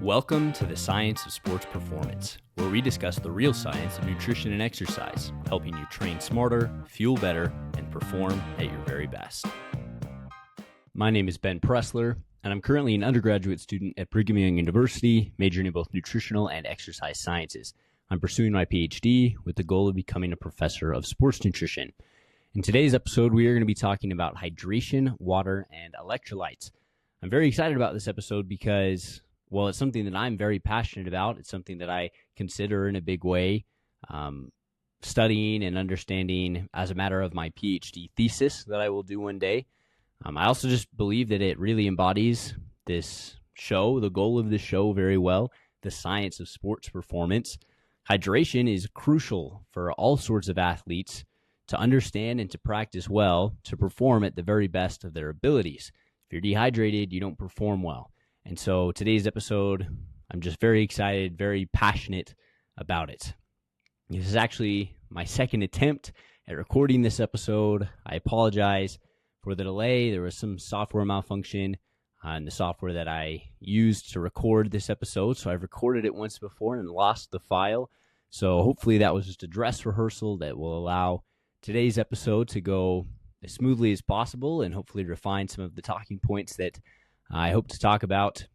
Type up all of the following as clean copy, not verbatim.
Welcome to the Science of Sports Performance, where we discuss the real science of nutrition and exercise, helping you train smarter, fuel better, and perform at your very best. My name is Ben Pressler, and I'm currently an undergraduate student at Brigham Young University, majoring in both nutritional and exercise sciences. I'm pursuing my PhD with the goal of becoming a professor of sports nutrition. In today's episode, we are going to be talking about hydration, water, and electrolytes. I'm very excited about this episode because, well, it's something that I'm very passionate about. It's something that I consider in a big way studying and understanding as a matter of my PhD thesis that I will do one day. I also just believe that it really embodies this show, the goal of this show very well, the science of sports performance. Hydration is crucial for all sorts of athletes to understand and to practice well to perform at the very best of their abilities. If you're dehydrated, you don't perform well. And so today's episode, I'm just very excited, very passionate about it. This is actually my second attempt at recording this episode. I apologize for the delay. There was some software malfunction on the software that I used to record this episode. So I've recorded it once before and lost the file. So hopefully that was just a dress rehearsal that will allow today's episode to go as smoothly as possible and hopefully refine some of the talking points that I hope to talk about.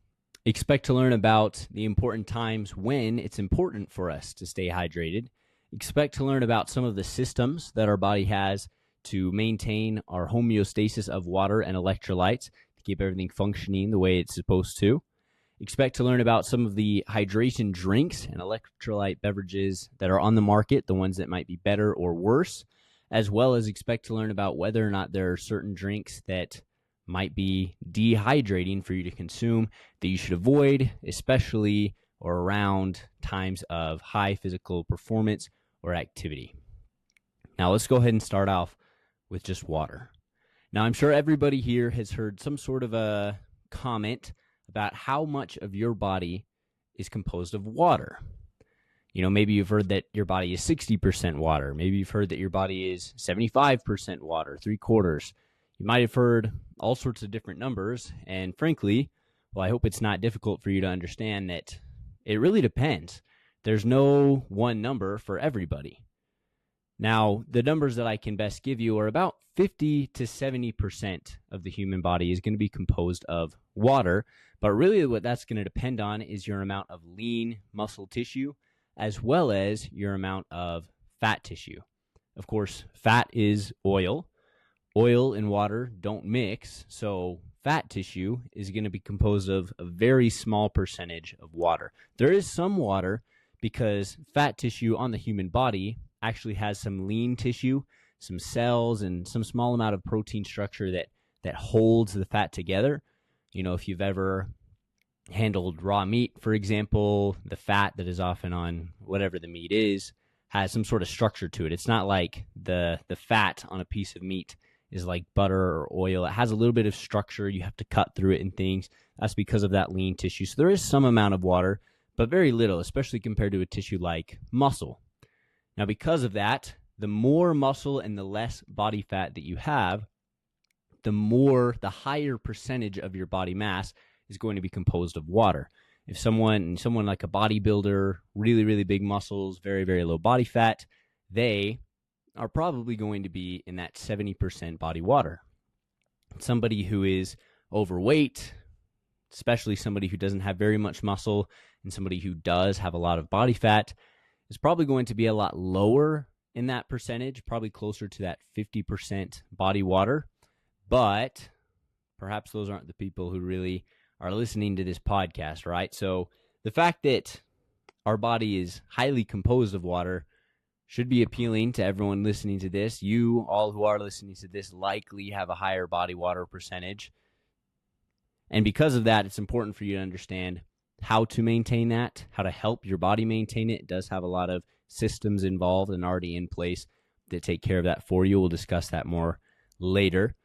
Expect to learn about the important times when it's important for us to stay hydrated. Expect to learn about some of the systems that our body has to maintain our homeostasis of water and electrolytes to keep everything functioning the way it's supposed to. Expect to learn about some of the hydration drinks and electrolyte beverages that are on the market, the ones that might be better or worse, as well as expect to learn about whether or not there are certain drinks that might be dehydrating for you to consume that you should avoid, especially or around times of high physical performance or activity. Now let's go ahead and start off with just water. Now I'm sure everybody here has heard some sort of a comment about how much of your body is composed of water. You know, maybe you've heard that your body is 60% water. Maybe you've heard that your body is 75% water, 3/4. You might have heard all sorts of different numbers, and frankly, well, I hope it's not difficult for you to understand that it really depends. There's no one number for everybody. Now, the numbers that I can best give you are about 50 to 70% of the human body is going to be composed of water, but really what that's going to depend on is your amount of lean muscle tissue as well as your amount of fat tissue. Of course, fat is oil. Oil and water don't mix, so fat tissue is going to be composed of a very small percentage of water. There is some water because fat tissue on the human body actually has some lean tissue, some cells, and some small amount of protein structure that holds the fat together. You know, if you've ever handled raw meat, for example, the fat that is often on whatever the meat is has some sort of structure to it. It's not like the fat on a piece of meat is like butter or oil. It has a little bit of structure. You have to cut through it and things. That's because of that lean tissue. So there is some amount of water, but very little, especially compared to a tissue like muscle. Now, because of that, the more muscle and the less body fat that you have, the higher percentage of your body mass is going to be composed of water. If someone like a bodybuilder, really, really big muscles, very, very low body fat, they are probably going to be in that 70% body water. Somebody who is overweight, especially somebody who doesn't have very much muscle, and somebody who does have a lot of body fat, is probably going to be a lot lower in that percentage, probably closer to that 50% body water. But perhaps those aren't the people who really are listening to this podcast, right? So the fact that our body is highly composed of water should be appealing to everyone listening to this. You, all who are listening to this, likely have a higher body water percentage. And because of that, it's important for you to understand how to maintain that, how to help your body maintain it. It does have a lot of systems involved and already in place that take care of that for you. We'll discuss that more later.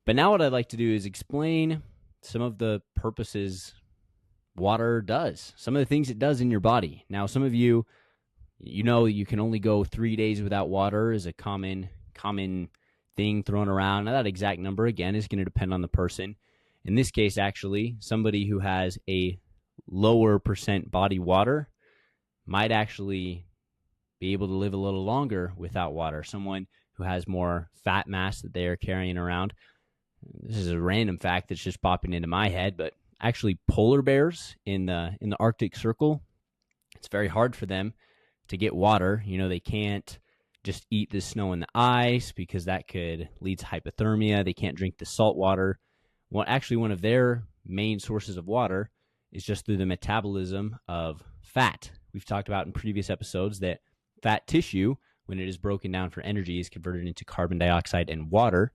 But now what I'd like to do is explain some of the purposes water does, some of the things it does in your body. Now, some of you know you can only go 3 days without water is a common thing thrown around. Now, that exact number, again, is going to depend on the person. In this case, actually, somebody who has a lower percent body water might actually be able to live a little longer without water. Someone who has more fat mass that they are carrying around. This is a random fact that's just popping into my head, but actually polar bears in the Arctic Circle, it's very hard for them to get water. They can't just eat the snow and the ice because that could lead to hypothermia. They can't drink the salt water. One of their main sources of water is just through the metabolism of fat. We've talked about in previous episodes that fat tissue, when it is broken down for energy, is converted into carbon dioxide and water.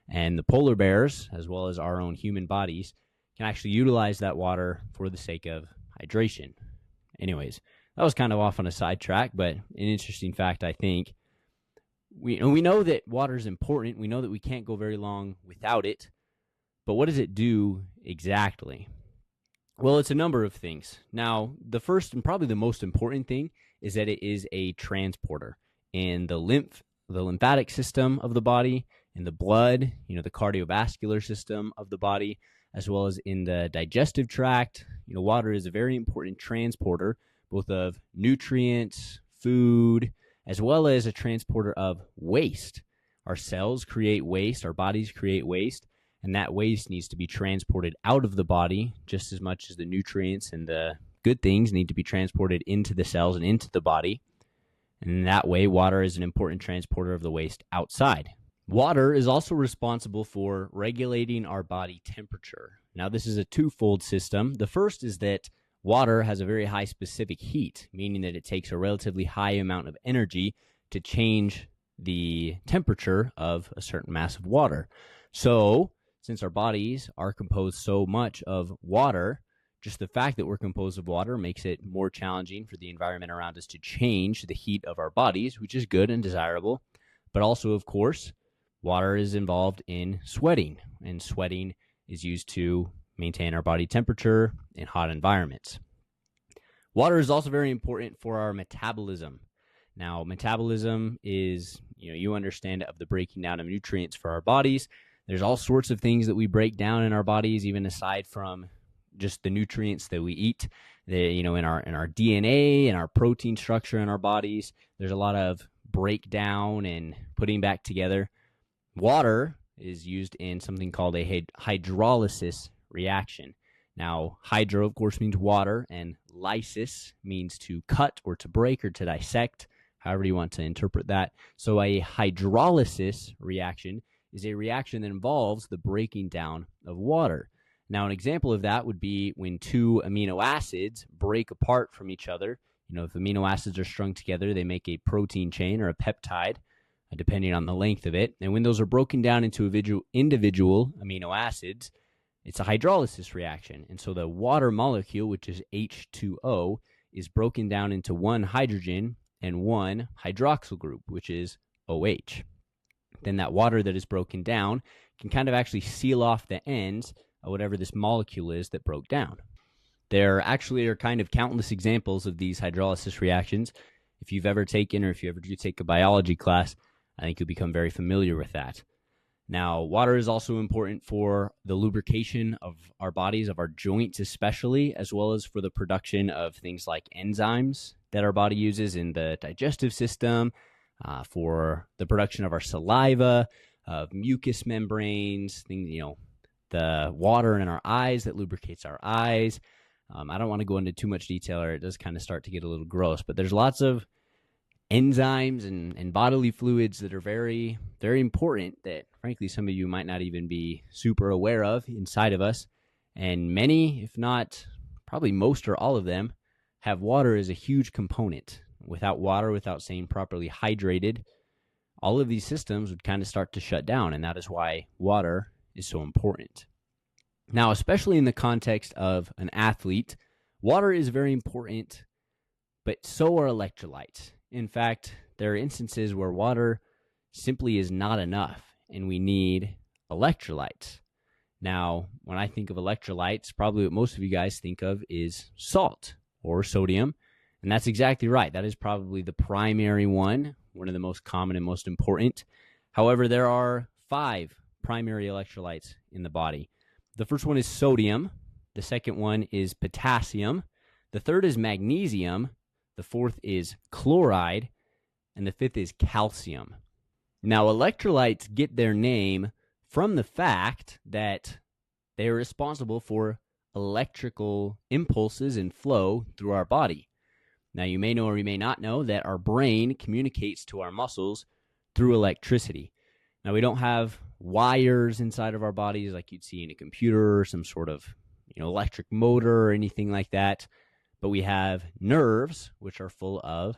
And the polar bears, as well as our own human bodies, can actually utilize that water for the sake of hydration. Anyways, that was kind of off on a sidetrack, but an interesting fact, I think. We know that water is important. We know that we can't go very long without it. But what does it do exactly? Well, it's a number of things. Now, the first and probably the most important thing is that it is a transporter. In the lymphatic system of the body, in the blood, the cardiovascular system of the body, as well as in the digestive tract, water is a very important transporter, both of nutrients, food, as well as a transporter of waste. Our cells create waste, our bodies create waste, and that waste needs to be transported out of the body just as much as the nutrients and the good things need to be transported into the cells and into the body. And in that way, water is an important transporter of the waste outside. Water is also responsible for regulating our body temperature. Now, this is a twofold system. The first is that water has a very high specific heat, meaning that it takes a relatively high amount of energy to change the temperature of a certain mass of water. So, since our bodies are composed so much of water, just the fact that we're composed of water makes it more challenging for the environment around us to change the heat of our bodies, which is good and desirable. But also, of course, water is involved in sweating, and sweating is used to maintain our body temperature in hot environments. Water is also very important for our metabolism. Now, metabolism is, you understand, of the breaking down of nutrients for our bodies. There's all sorts of things that we break down in our bodies, even aside from just the nutrients that we eat. In our DNA and our protein structure in our bodies, there's a lot of breakdown and putting back together. Water is used in something called a hydrolysis reaction. Now, hydro, of course, means water, and lysis means to cut or to break or to dissect, however you want to interpret that. So a hydrolysis reaction is a reaction that involves the breaking down of water. Now, an example of that would be when two amino acids break apart from each other. If amino acids are strung together, they make a protein chain or a peptide, depending on the length of it. And when those are broken down into individual amino acids, it's a hydrolysis reaction. And so the water molecule, which is H2O, is broken down into one hydrogen and one hydroxyl group, which is OH. Then that water that is broken down can kind of actually seal off the ends of whatever this molecule is that broke down. There actually are kind of countless examples of these hydrolysis reactions. If you've ever taken, or if you ever do take a biology class, I think you'll become very familiar with that. Now, water is also important for the lubrication of our bodies, of our joints especially, as well as for the production of things like enzymes that our body uses in the digestive system, for the production of our saliva, of mucous membranes, things, the water in our eyes that lubricates our eyes. I don't want to go into too much detail, or it does kind of start to get a little gross, but there's lots of enzymes and bodily fluids that are very, very important that, frankly, some of you might not even be super aware of inside of us. And many, if not probably most or all of them, have water as a huge component. Without water, without staying properly hydrated, all of these systems would kind of start to shut down, and that is why water is so important. Now, especially in the context of an athlete, water is very important, but so are electrolytes. In fact, there are instances where water simply is not enough, and we need electrolytes. Now, when I think of electrolytes, probably what most of you guys think of is salt or sodium. And that's exactly right. That is probably the primary one of the most common and most important. However, there are 5 primary electrolytes in the body. The first one is sodium. The second one is potassium. The third is magnesium. The fourth is chloride. And the fifth is calcium. Now, electrolytes get their name from the fact that they are responsible for electrical impulses and flow through our body. Now, you may know or you may not know that our brain communicates to our muscles through electricity. Now, we don't have wires inside of our bodies like you'd see in a computer or some sort of electric motor or anything like that, but we have nerves, which are full of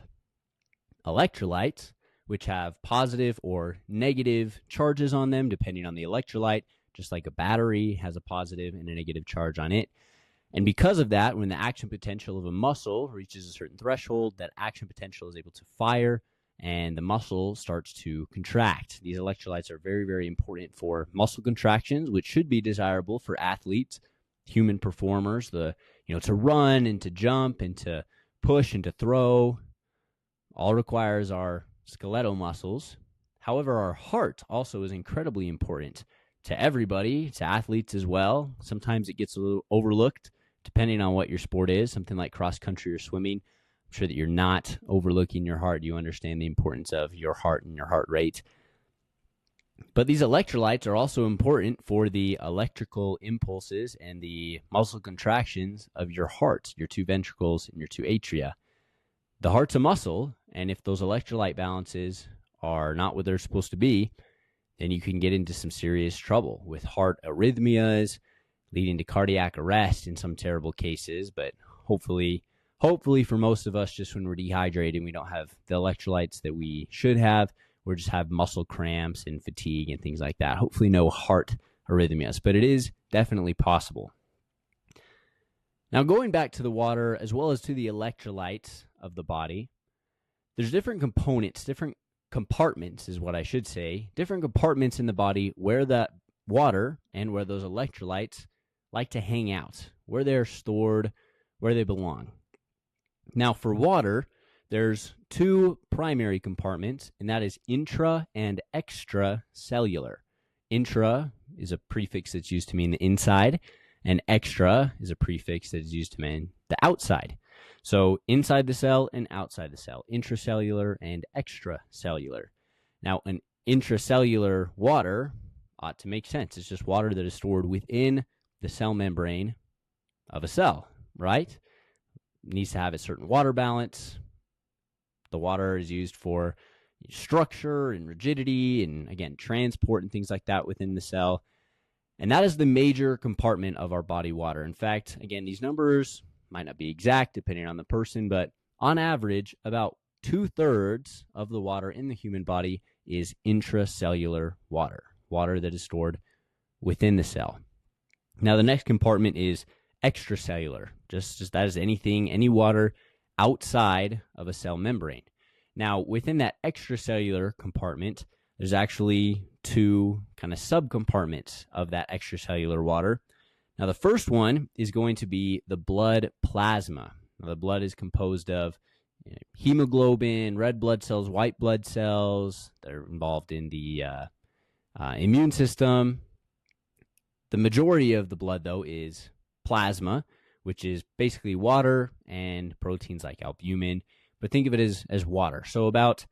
electrolytes, which have positive or negative charges on them, depending on the electrolyte, just like a battery has a positive and a negative charge on it. And because of that, when the action potential of a muscle reaches a certain threshold, that action potential is able to fire and the muscle starts to contract. These electrolytes are very, very important for muscle contractions, which should be desirable for athletes, human performers, to run and to jump and to push and to throw. All requires our skeletal muscles. However, our heart also is incredibly important to everybody, to athletes as well. Sometimes it gets a little overlooked depending on what your sport is, something like cross country or swimming. I'm sure that you're not overlooking your heart. You understand the importance of your heart and your heart rate. But these electrolytes are also important for the electrical impulses and the muscle contractions of your heart, your two ventricles and your two atria. The heart's a muscle, and if those electrolyte balances are not what they're supposed to be, then you can get into some serious trouble with heart arrhythmias, leading to cardiac arrest in some terrible cases. But hopefully for most of us, just when we're dehydrating, we don't have the electrolytes that we should have. We just have muscle cramps and fatigue and things like that. Hopefully no heart arrhythmias, but it is definitely possible. Now, going back to the water as well as to the electrolytes of the body, there's different components, different compartments is what I should say, different compartments in the body where that water and where those electrolytes like to hang out, where they're stored, where they belong. Now, for water, there's two primary compartments, and that is intra and extracellular. Intra is a prefix that's used to mean the inside, and extra is a prefix that is used to mean the outside. So inside the cell and outside the cell, intracellular and extracellular. Now, an intracellular water ought to make sense. It's just water that is stored within the cell membrane of a cell, right? It needs to have a certain water balance. The water is used for structure and rigidity and, again, transport and things like that within the cell. And that is the major compartment of our body water. In fact, again, these numbers might not be exact depending on the person, but on average, about 2/3 of the water in the human body is intracellular water, water that is stored within the cell. Now, the next compartment is extracellular, just that is anything, any water outside of a cell membrane. Now, within that extracellular compartment, there's actually two kind of subcompartments of that extracellular water. Now, the first one is going to be the blood plasma. Now, the blood is composed of hemoglobin, red blood cells, white blood cells. They're involved in the immune system. The majority of the blood, though, is plasma, which is basically water and proteins like albumin. But think of it as water. So about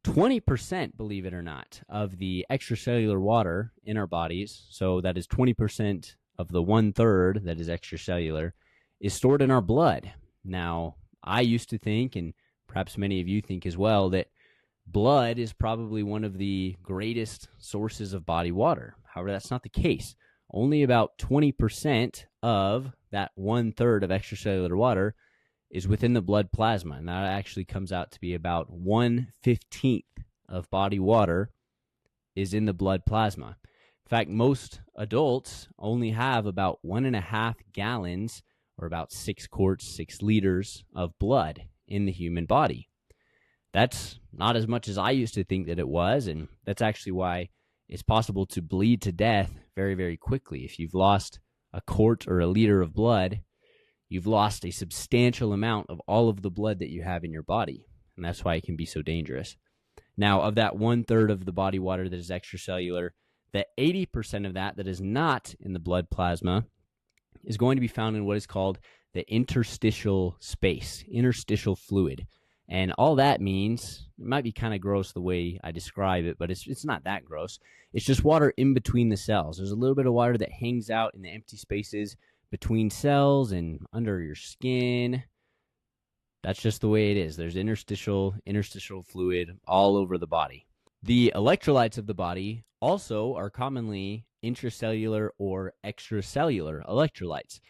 20%, believe it or not, of the extracellular water in our bodies, so that is 20% of the 1/3 that is extracellular, is stored in our blood. Now, I used to think, and perhaps many of you think as well, that blood is probably one of the greatest sources of body water. However, that's not the case. Only about 20% of that 1/3 of extracellular water is within the blood plasma, and that actually comes out to be about 1/15 of body water is in the blood plasma. In fact, most adults only have about 1.5 gallons, or about 6 quarts, 6 liters of blood in the human body. That's not as much as I used to think that it was, and that's actually why it's possible to bleed to death very, very quickly. If you've lost a quart or a liter of blood, you've lost a substantial amount of all of the blood that you have in your body, and that's why it can be so dangerous. Now, of that 1/3 of the body water that is extracellular, the 80% of that is not in the blood plasma is going to be found in what is called the interstitial space, interstitial fluid. And all that means, it might be kind of gross the way I describe it, but it's not that gross. It's just water in between the cells. There's a little bit of water that hangs out in the empty spaces between cells and under your skin. That's just the way it is. There's interstitial fluid all over the body. The electrolytes of the body also are commonly intracellular or extracellular electrolytes.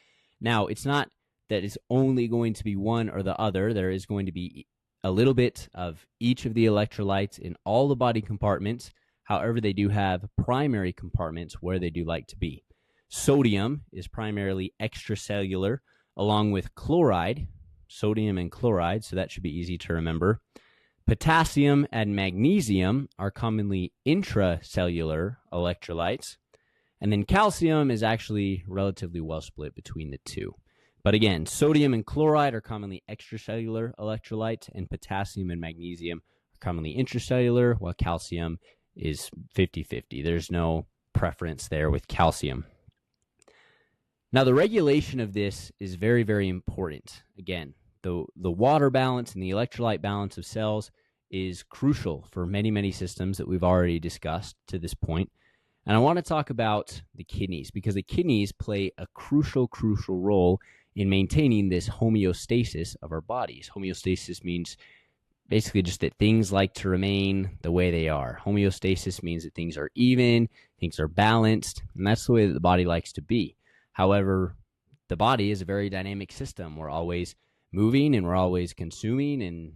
Now, it's not that it's only going to be one or the other. There is going to be a little bit of each of the electrolytes in all the body compartments. However, they do have primary compartments where they do like to be. Sodium is primarily extracellular, along with chloride, sodium and chloride, so that should be easy to remember. Potassium and magnesium are commonly intracellular electrolytes. And then calcium is actually relatively well split between the two. But again, sodium and chloride are commonly extracellular electrolytes, and potassium and magnesium are commonly intracellular, while calcium is 50-50. There's no preference there with calcium. Now, the regulation of this is very, very important. Again, the water balance and the electrolyte balance of cells is crucial for many, many systems that we've already discussed to this point. And I want to talk about the kidneys, because the kidneys play a crucial role in maintaining this homeostasis of our bodies. Homeostasis means basically just that things like to remain the way they are. Homeostasis means that things are even, things are balanced, and that's the way that the body likes to be. However, the body is a very dynamic system. We're always moving, and we're always consuming, and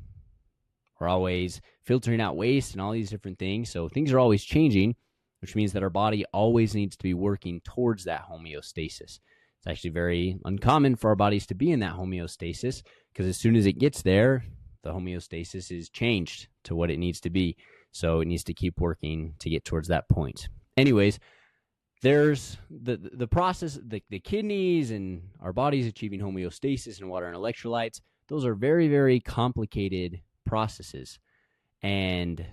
we're always filtering out waste and all these different things. So things are always changing, which means that our body always needs to be working towards that homeostasis. It's actually very uncommon for our bodies to be in that homeostasis, because as soon as it gets there, the homeostasis is changed to what it needs to be. So it needs to keep working to get towards that point. Anyways, there's the process, the kidneys and our bodies achieving homeostasis and water and electrolytes. Those are very, very complicated processes. And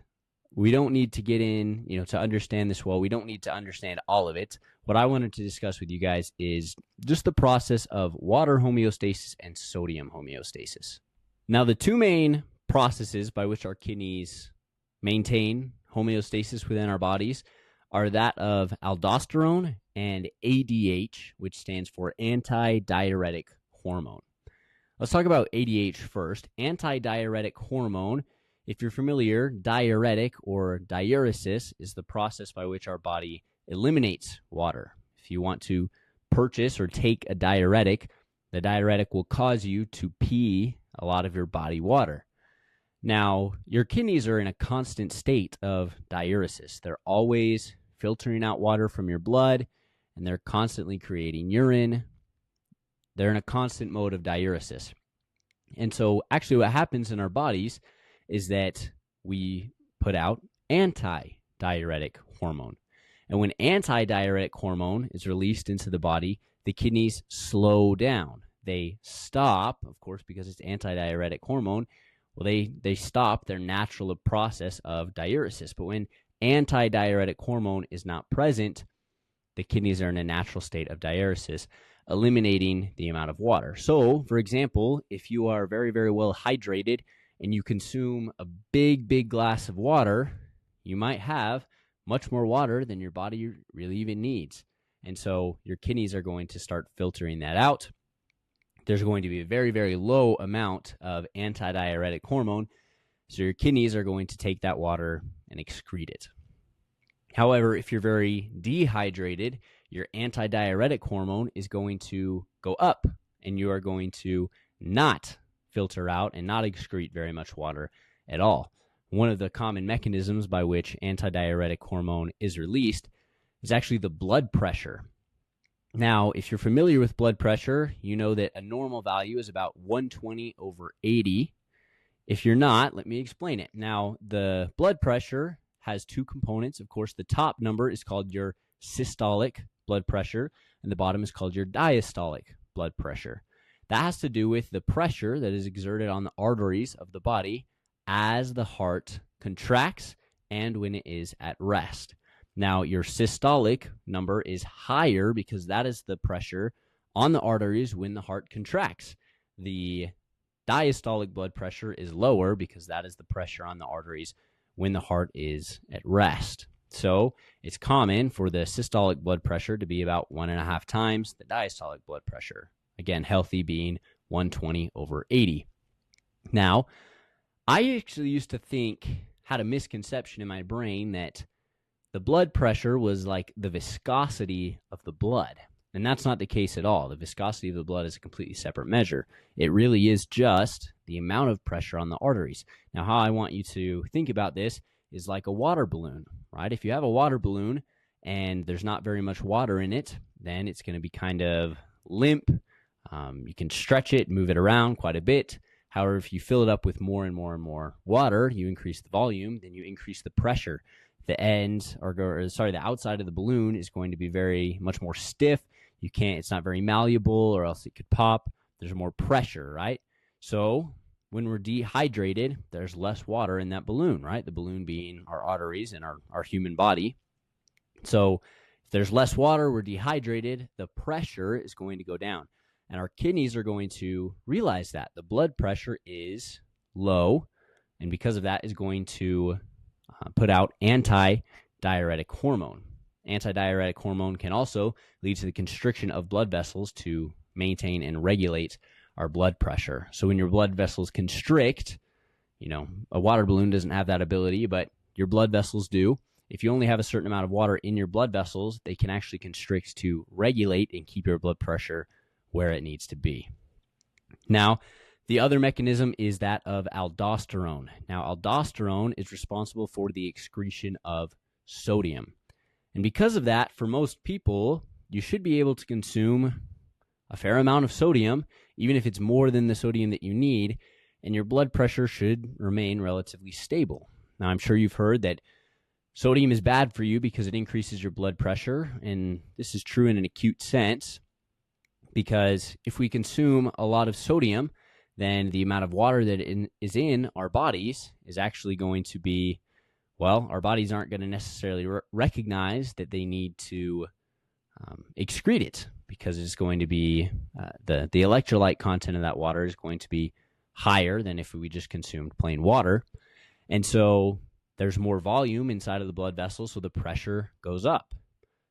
we don't need to get in, to understand this well. We don't need to understand all of it. What I wanted to discuss with you guys is just the process of water homeostasis and sodium homeostasis. Now, the two main processes by which our kidneys maintain homeostasis within our bodies are that of aldosterone and ADH, which stands for antidiuretic hormone. Let's talk about ADH first. Antidiuretic hormone, if you're familiar, diuretic or diuresis is the process by which our body eliminates water. If you want to purchase or take a diuretic, the diuretic will cause you to pee a lot of your body water. Now, your kidneys are in a constant state of diuresis. They're always filtering out water from your blood, and they're constantly creating urine. They're in a constant mode of diuresis. And so actually what happens in our bodies is that we put out antidiuretic hormone. And when antidiuretic hormone is released into the body, the kidneys slow down. They stop, of course, because it's antidiuretic hormone. Well, they stop their natural process of diuresis. But when antidiuretic hormone is not present, the kidneys are in a natural state of diuresis, eliminating the amount of water. So, for example, if you are very, very well hydrated and you consume a big glass of water, you might have much more water than your body really even needs. And so your kidneys are going to start filtering that out. There's going to be a very, very low amount of antidiuretic hormone, so your kidneys are going to take that water and excrete it. However, if you're very dehydrated, your antidiuretic hormone is going to go up, and you are going to not filter out and not excrete very much water at all. One of the common mechanisms by which antidiuretic hormone is released is actually the blood pressure. Now, if you're familiar with blood pressure, you know that a normal value is about 120/80. If you're not, let me explain it. Now, the blood pressure has two components. Of course, the top number is called your systolic blood pressure, and the bottom is called your diastolic blood pressure. That has to do with the pressure that is exerted on the arteries of the body as the heart contracts and when it is at rest. Now, your systolic number is higher because that is the pressure on the arteries when the heart contracts. The diastolic blood pressure is lower because that is the pressure on the arteries when the heart is at rest. So it's common for the systolic blood pressure to be about 1.5 times the diastolic blood pressure. Again, healthy being 120/80. Now, I actually used to had a misconception in my brain that the blood pressure was like the viscosity of the blood. And that's not the case at all. The viscosity of the blood is a completely separate measure. It really is just the amount of pressure on the arteries. Now, how I want you to think about this is like a water balloon, right? If you have a water balloon and there's not very much water in it, then it's going to be kind of limp. You can stretch it, move it around quite a bit. However, if you fill it up with more and more and more water, you increase the volume, then you increase the pressure. The outside of the balloon is going to be very much more stiff. It's not very malleable, or else it could pop. There's more pressure, right? So when we're dehydrated, there's less water in that balloon, right? The balloon being our arteries and our human body. So if there's less water, we're dehydrated, the pressure is going to go down. And our kidneys are going to realize that the blood pressure is low, and because of that is going to put out anti-diuretic hormone. Anti-diuretic hormone can also lead to the constriction of blood vessels to maintain and regulate our blood pressure. So when your blood vessels constrict, a water balloon doesn't have that ability, but your blood vessels do. If you only have a certain amount of water in your blood vessels, they can actually constrict to regulate and keep your blood pressure where it needs to be. Now, the other mechanism is that of aldosterone. Now, aldosterone is responsible for the excretion of sodium. And because of that, for most people, you should be able to consume a fair amount of sodium, even if it's more than the sodium that you need, and your blood pressure should remain relatively stable. Now, I'm sure you've heard that sodium is bad for you because it increases your blood pressure, and this is true in an acute sense, because if we consume a lot of sodium, then the amount of water that is in our bodies is actually going to be, our bodies aren't going to necessarily recognize that they need to excrete it, because it's going to be, the electrolyte content of that water is going to be higher than if we just consumed plain water. And so there's more volume inside of the blood vessels, so the pressure goes up.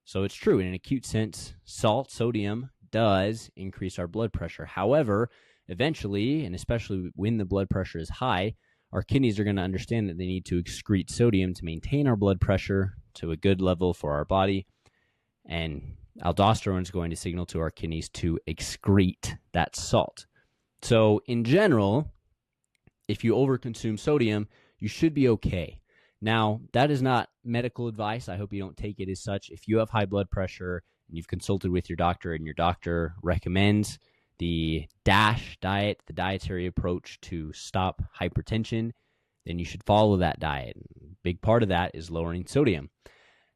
So it's true, in an acute sense, sodium does increase our blood pressure. However, eventually, and especially when the blood pressure is high, our kidneys are going to understand that they need to excrete sodium to maintain our blood pressure to a good level for our body. And aldosterone is going to signal to our kidneys to excrete that salt. So in general, if you overconsume sodium, you should be okay. Now, that is not medical advice. I hope you don't take it as such. If you have high blood pressure and you've consulted with your doctor and your doctor recommends the DASH diet, the dietary approach to stop hypertension, then you should follow that diet. A big part of that is lowering sodium.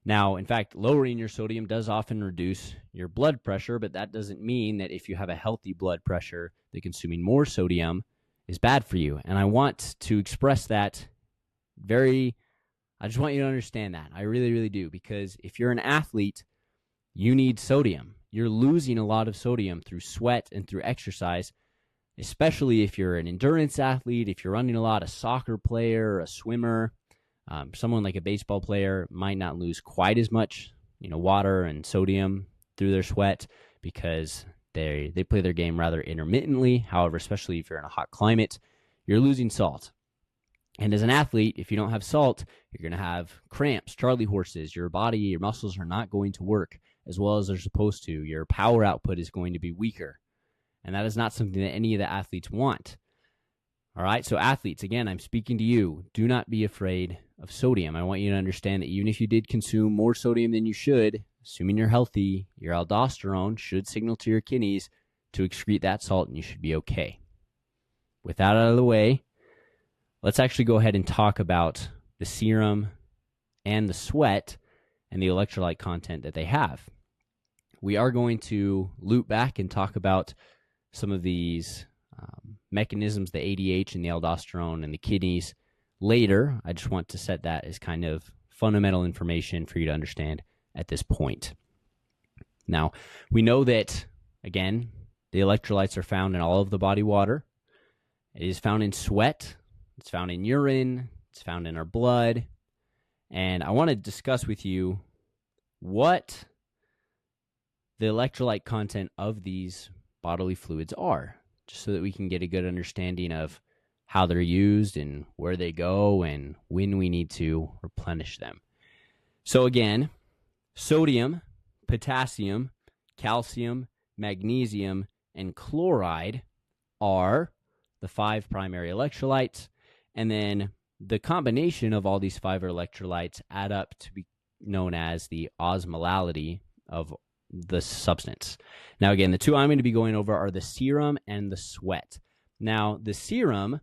Now, in fact, lowering your sodium does often reduce your blood pressure, but that doesn't mean that if you have a healthy blood pressure, that consuming more sodium is bad for you. And I want to express that I just want you to understand that. I really, really do, because if you're an athlete, you need sodium. You're losing a lot of sodium through sweat and through exercise, especially if you're an endurance athlete, if you're running a lot, a soccer player, a swimmer. Someone like a baseball player might not lose quite as much, water and sodium through their sweat, because they play their game rather intermittently. However, especially if you're in a hot climate, you're losing salt. And as an athlete, if you don't have salt, you're going to have cramps, Charlie horses. Your body, your muscles are not going to work as well as they're supposed to. Your power output is going to be weaker. And that is not something that any of the athletes want. All right, so athletes, again, I'm speaking to you. Do not be afraid of sodium. I want you to understand that even if you did consume more sodium than you should, assuming you're healthy, your aldosterone should signal to your kidneys to excrete that salt, and you should be okay. With that out of the way, let's actually go ahead and talk about the serum and the sweat and the electrolyte content that they have. We are going to loop back and talk about some of these mechanisms, the ADH and the aldosterone and the kidneys later. I just want to set that as kind of fundamental information for you to understand at this point. Now, we know that Again, the electrolytes are found in all of the body water. It is found in sweat. It's found in urine. It's found in our blood. And I want to discuss with you what the electrolyte content of these bodily fluids are, just so that we can get a good understanding of how they're used and where they go and when we need to replenish them. So again, sodium, potassium, calcium, magnesium, and chloride are the 5 primary electrolytes, and then the combination of all these 5 electrolytes add up to be known as the osmolality of the substance. Now again, the 2 I'm going to be going over are the serum and the sweat. Now the serum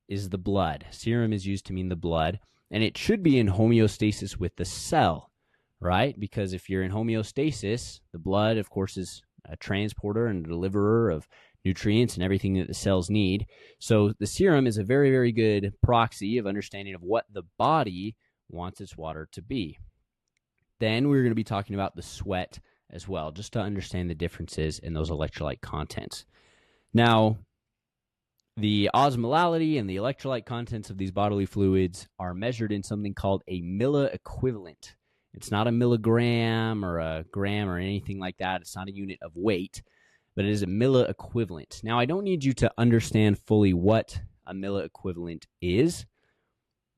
is the blood. Serum is used to mean the blood, and it should be in homeostasis with the cell, right? Because if you're in homeostasis, the blood, of course, is a transporter and a deliverer of nutrients and everything that the cells need. So the serum is a very, very good proxy of understanding of what the body wants its water to be. Then we're going to be talking about the sweat as well, just to understand the differences in those electrolyte contents. Now, the osmolality and the electrolyte contents of these bodily fluids are measured in something called a milliequivalent. It's not a milligram or a gram or anything like that. It's not a unit of weight, but it is a milliequivalent. Now, I don't need you to understand fully what a milliequivalent is,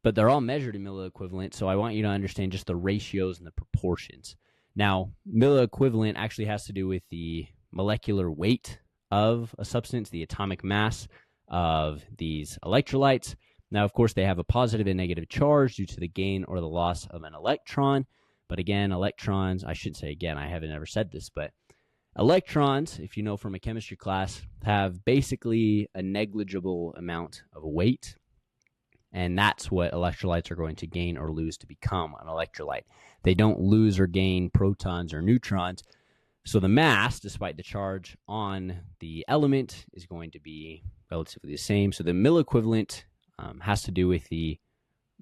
but they're all measured in milliequivalent, so I want you to understand just the ratios and the proportions. Now, milliequivalent actually has to do with the molecular weight of a substance, the atomic mass of these electrolytes. Now, of course, they have a positive and negative charge due to the gain or the loss of an electron. But again, electrons, I shouldn't say again, I haven't ever said this, but electrons, if you know from a chemistry class, have basically a negligible amount of weight. And that's what electrolytes are going to gain or lose to become an electrolyte. They don't lose or gain protons or neutrons. So the mass, despite the charge on the element, is going to be relatively the same. So the milliequivalent has to do with the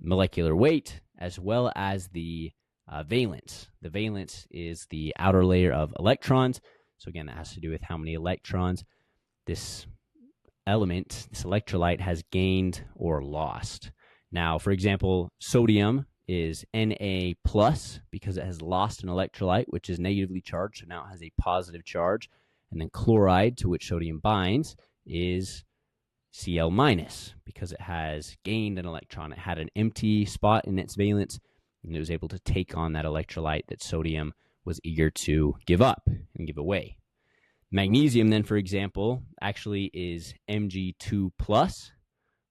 molecular weight as well as the valence. The valence is the outer layer of electrons. So again, that has to do with how many electrons this element, this electrolyte, has gained or lost. Now, for example, sodium is Na plus because it has lost an electrolyte, which is negatively charged, so now it has a positive charge. And then chloride, to which sodium binds, is Cl minus because it has gained an electron. It had an empty spot in its valence, and it was able to take on that electrolyte that sodium was eager to give up and give away. Magnesium then, for example, actually is Mg2 plus,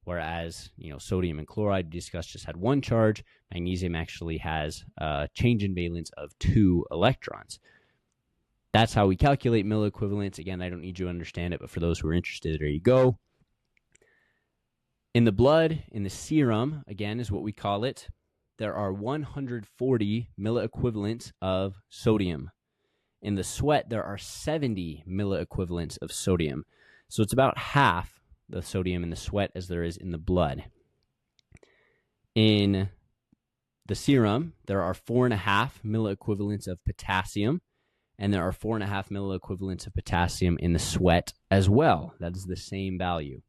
whereas sodium and chloride discussed just had 1 charge. Magnesium actually has a change in valence of 2 electrons. That's how we calculate milliequivalents. Again, I don't need you to understand it, but for those who are interested, there you go. In the blood, in the serum, again, is what we call it, there are 140 milliequivalents of sodium. In the sweat, there are 70 milliequivalents of sodium. So it's about half the sodium in the sweat as there is in the blood. In the serum, there are 4.5 milliequivalents of potassium, and there are 4.5 milliequivalents of potassium in the sweat as well. That is the same value.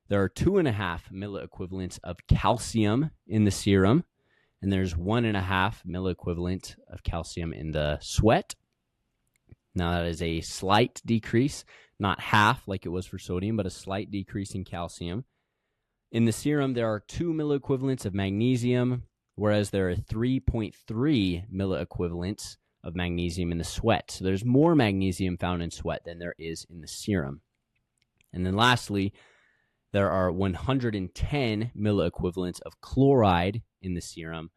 There are 2.5 milliequivalents of calcium in the serum, and there's 1.5 milliequivalent of calcium in the sweat. Now, that is a slight decrease, not half like it was for sodium, but a slight decrease in calcium. In the serum, there are 2 milliequivalents of magnesium, whereas there are 3.3 milliequivalents of magnesium in the sweat. So there's more magnesium found in sweat than there is in the serum. And then lastly, there are 110 milliequivalents of chloride in the serum,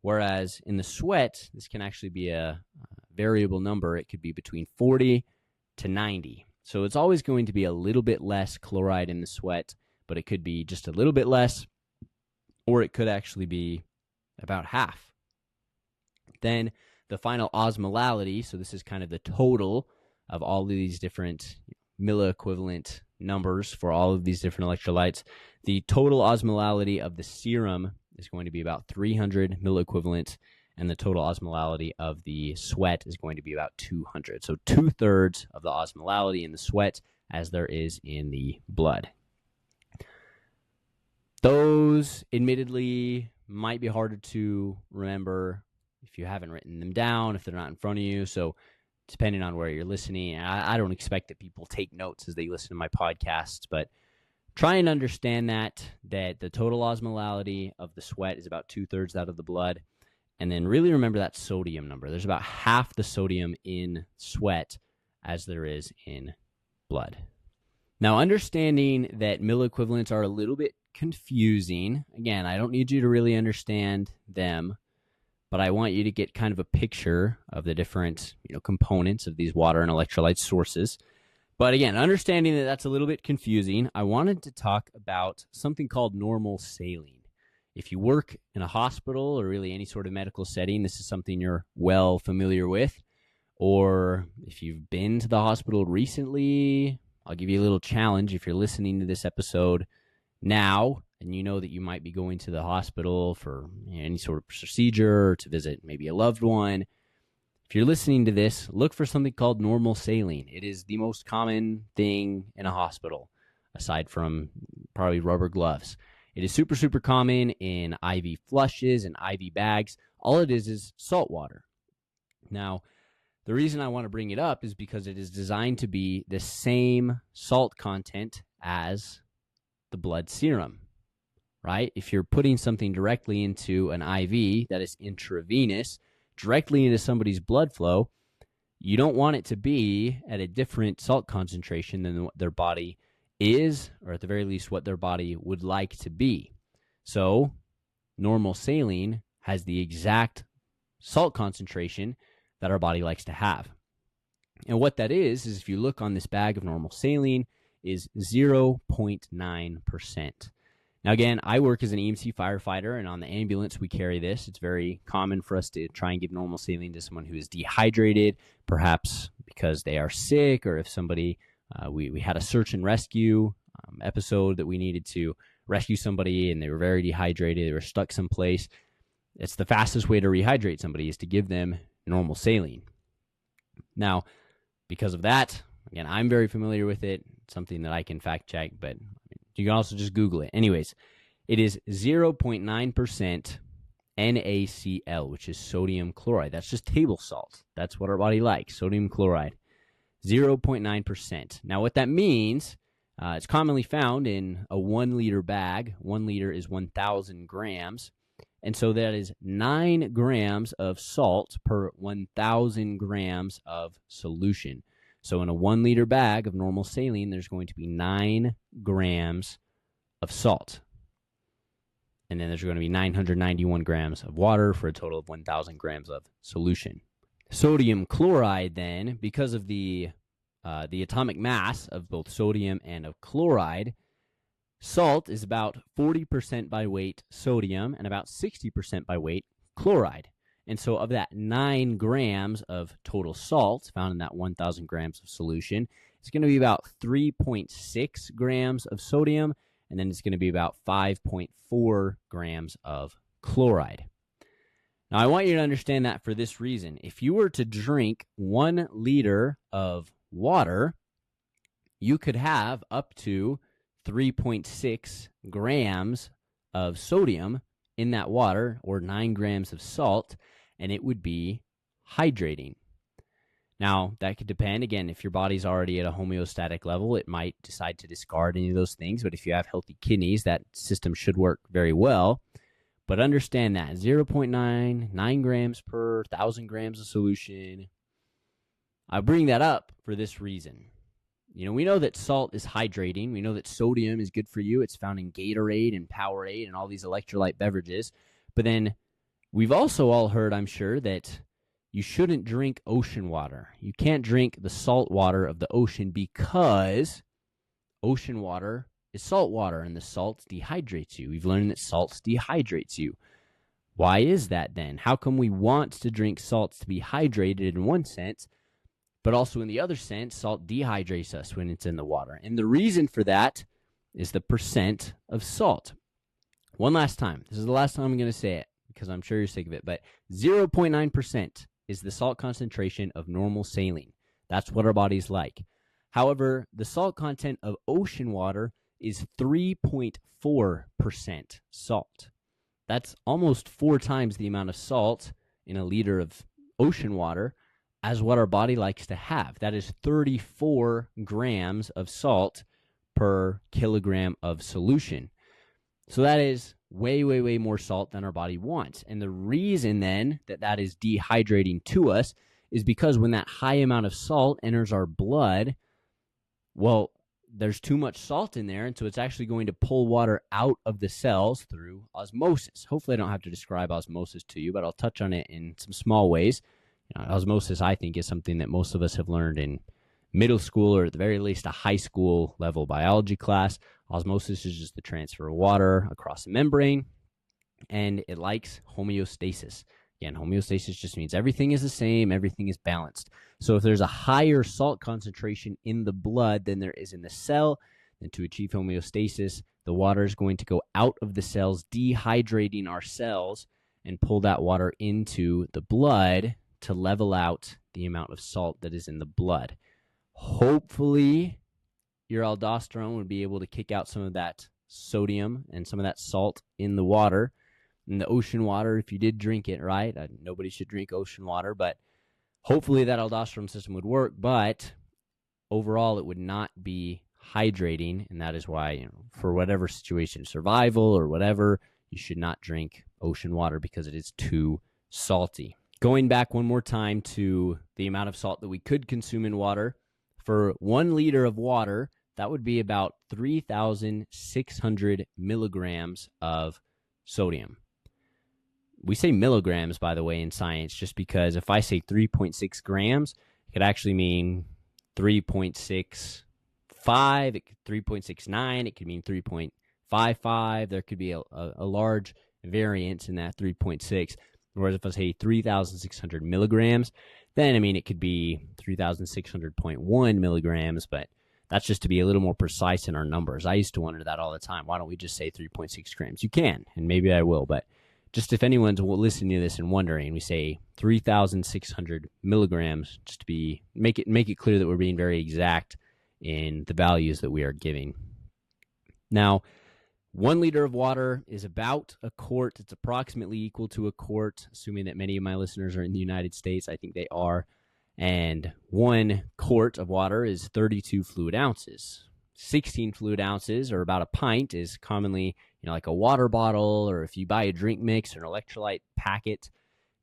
whereas in the sweat, this can actually be a variable number. It could be between 40 to 90. So it's always going to be a little bit less chloride in the sweat, but it could be just a little bit less, or it could actually be about half. Then the final osmolality, so this is kind of the total of all of these different milliequivalent numbers for all of these different electrolytes. The total osmolality of the serum is going to be about 300 milliequivalents, and the total osmolality of the sweat is going to be about 200. So 2/3 of the osmolality in the sweat as there is in the blood. Those, admittedly, might be harder to remember if you haven't written them down, if they're not in front of you. So depending on where you're listening, I don't expect that people take notes as they listen to my podcasts, but try and understand that the total osmolality of the sweat is about 2/3 out of the blood. And then really remember that sodium number. There's about half the sodium in sweat as there is in blood. Now, understanding that milliequivalents are a little bit confusing. Again, I don't need you to really understand them, but I want you to get kind of a picture of the different components of these water and electrolyte sources. But again, understanding that that's a little bit confusing, I wanted to talk about something called normal saline. If you work in a hospital or really any sort of medical setting, this is something you're well familiar with. Or if you've been to the hospital recently, I'll give you a little challenge. If you're listening to this episode now and you know that you might be going to the hospital for any sort of procedure or to visit maybe a loved one, if you're listening to this, look for something called normal saline. It is the most common thing in a hospital, aside from probably rubber gloves. It is super, super common in IV flushes and IV bags. All it is salt water. Now, the reason I want to bring it up is because it is designed to be the same salt content as the blood serum, right? If you're putting something directly into an IV that is intravenous, directly into somebody's blood flow, you don't want it to be at a different salt concentration than what their body is, or at the very least what their body would like to be. So normal saline has the exact salt concentration that our body likes to have. And what that is if you look on this bag of normal saline, is 0.9%. Now, again, I work as an EMC firefighter, and on the ambulance, we carry this. It's very common for us to try and give normal saline to someone who is dehydrated, perhaps because they are sick, or if somebody, we had a search and rescue episode that we needed to rescue somebody, and they were very dehydrated, they were stuck someplace. It's the fastest way to rehydrate somebody is to give them normal saline. Now, because of that, again, I'm very familiar with it. It's something that I can fact check, but you can also just Google it. Anyways, it is 0.9% NaCl, which is sodium chloride. That's just table salt. That's what our body likes, sodium chloride. 0.9%. Now, what that means, it's commonly found in a 1 liter bag. 1 liter is 1,000 grams. And so that is 9 grams of salt per 1,000 grams of solution. So in a 1 liter bag of normal saline, there's going to be 9 grams of salt. And then there's going to be 991 grams of water for a total of 1,000 grams of solution. Sodium chloride then, because of the atomic mass of both sodium and of chloride, salt is about 40% by weight sodium and about 60% by weight chloride. And so of that 9 grams of total salt found in that 1,000 grams of solution, it's going to be about 3.6 grams of sodium, and then it's going to be about 5.4 grams of chloride. Now, I want you to understand that for this reason. If you were to drink 1 liter of water, you could have up to 3.6 grams of sodium in that water, or 9 grams of salt, and it would be hydrating. Now, that could depend. Again, if your body's already at a homeostatic level, it might decide to discard any of those things. But if you have healthy kidneys, that system should work very well. But understand that 0.9, 9 grams per 1,000 grams of solution. I bring that up for this reason. We know that salt is hydrating. We know that sodium is good for you. It's found in Gatorade and Powerade and all these electrolyte beverages. But then we've also all heard, I'm sure, that you shouldn't drink ocean water. You can't drink the salt water of the ocean because ocean water is salt water, and the salt dehydrates you. We've learned that salt dehydrates you. Why is that then? How come we want to drink salts to be hydrated in one sense, but also in the other sense, salt dehydrates us when it's in the water? And the reason for that is the percent of salt. One last time. This is the last time I'm going to say it. because I'm sure you're sick of it, but 0.9% is the salt concentration of normal saline. That's what our body's like. However, the salt content of ocean water is 3.4% salt. That's almost 4 times the amount of salt in a liter of ocean water as what our body likes to have. That is 34 grams of salt per kilogram of solution. So that is way, way, way more salt than our body wants. And the reason then that is dehydrating to us is because when that high amount of salt enters our blood, well, there's too much salt in there, and so it's actually going to pull water out of the cells through osmosis. Hopefully I don't have to describe osmosis to you, but I'll touch on it in some small ways. Osmosis, I think, is something that most of us have learned in middle school or at the very least a high school level biology class. Osmosis is just the transfer of water across the membrane, and it likes homeostasis. Again, homeostasis just means everything is the same, everything is balanced. So if there's a higher salt concentration in the blood than there is in the cell, then to achieve homeostasis, the water is going to go out of the cells, dehydrating our cells, and pull that water into the blood to level out the amount of salt that is in the blood. Hopefully, your aldosterone would be able to kick out some of that sodium and some of that salt in the water. In the ocean water, if you did drink it, right? Nobody should drink ocean water, but hopefully that aldosterone system would work. But overall, it would not be hydrating, and that is why, for whatever situation, survival or whatever, you should not drink ocean water because it is too salty. Going back one more time to the amount of salt that we could consume in water, for 1 liter of water, that would be about 3,600 milligrams of sodium. We say milligrams, by the way, in science, just because if I say 3.6 grams, it could actually mean 3.65, 3.69, it could mean 3.55. There could be a large variance in that 3.6. Whereas if I say 3,600 milligrams, then, it could be 3,600.1 milligrams, but that's just to be a little more precise in our numbers. I used to wonder that all the time. Why don't we just say 3.6 grams? You can, and maybe I will, but just if anyone's listening to this and wondering, we say 3,600 milligrams just to make it clear that we're being very exact in the values that we are giving. Now, 1 liter of water is about a quart. It's approximately equal to a quart, assuming that many of my listeners are in the United States. I think they are. And 1 quart of water is 32 fluid ounces. 16 fluid ounces, or about a pint, is commonly, like a water bottle, or if you buy a drink mix or an electrolyte packet,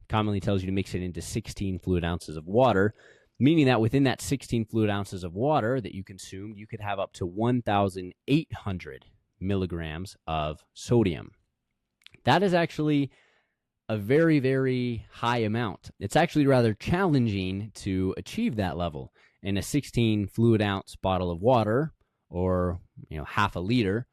commonly tells you to mix it into 16 fluid ounces of water, meaning that within that 16 fluid ounces of water that you consumed, you could have up to 1,800 milligrams of sodium. That is actually a very, very high amount. It's actually rather challenging to achieve that level. In a 16 fluid ounce bottle of water, or half a liter,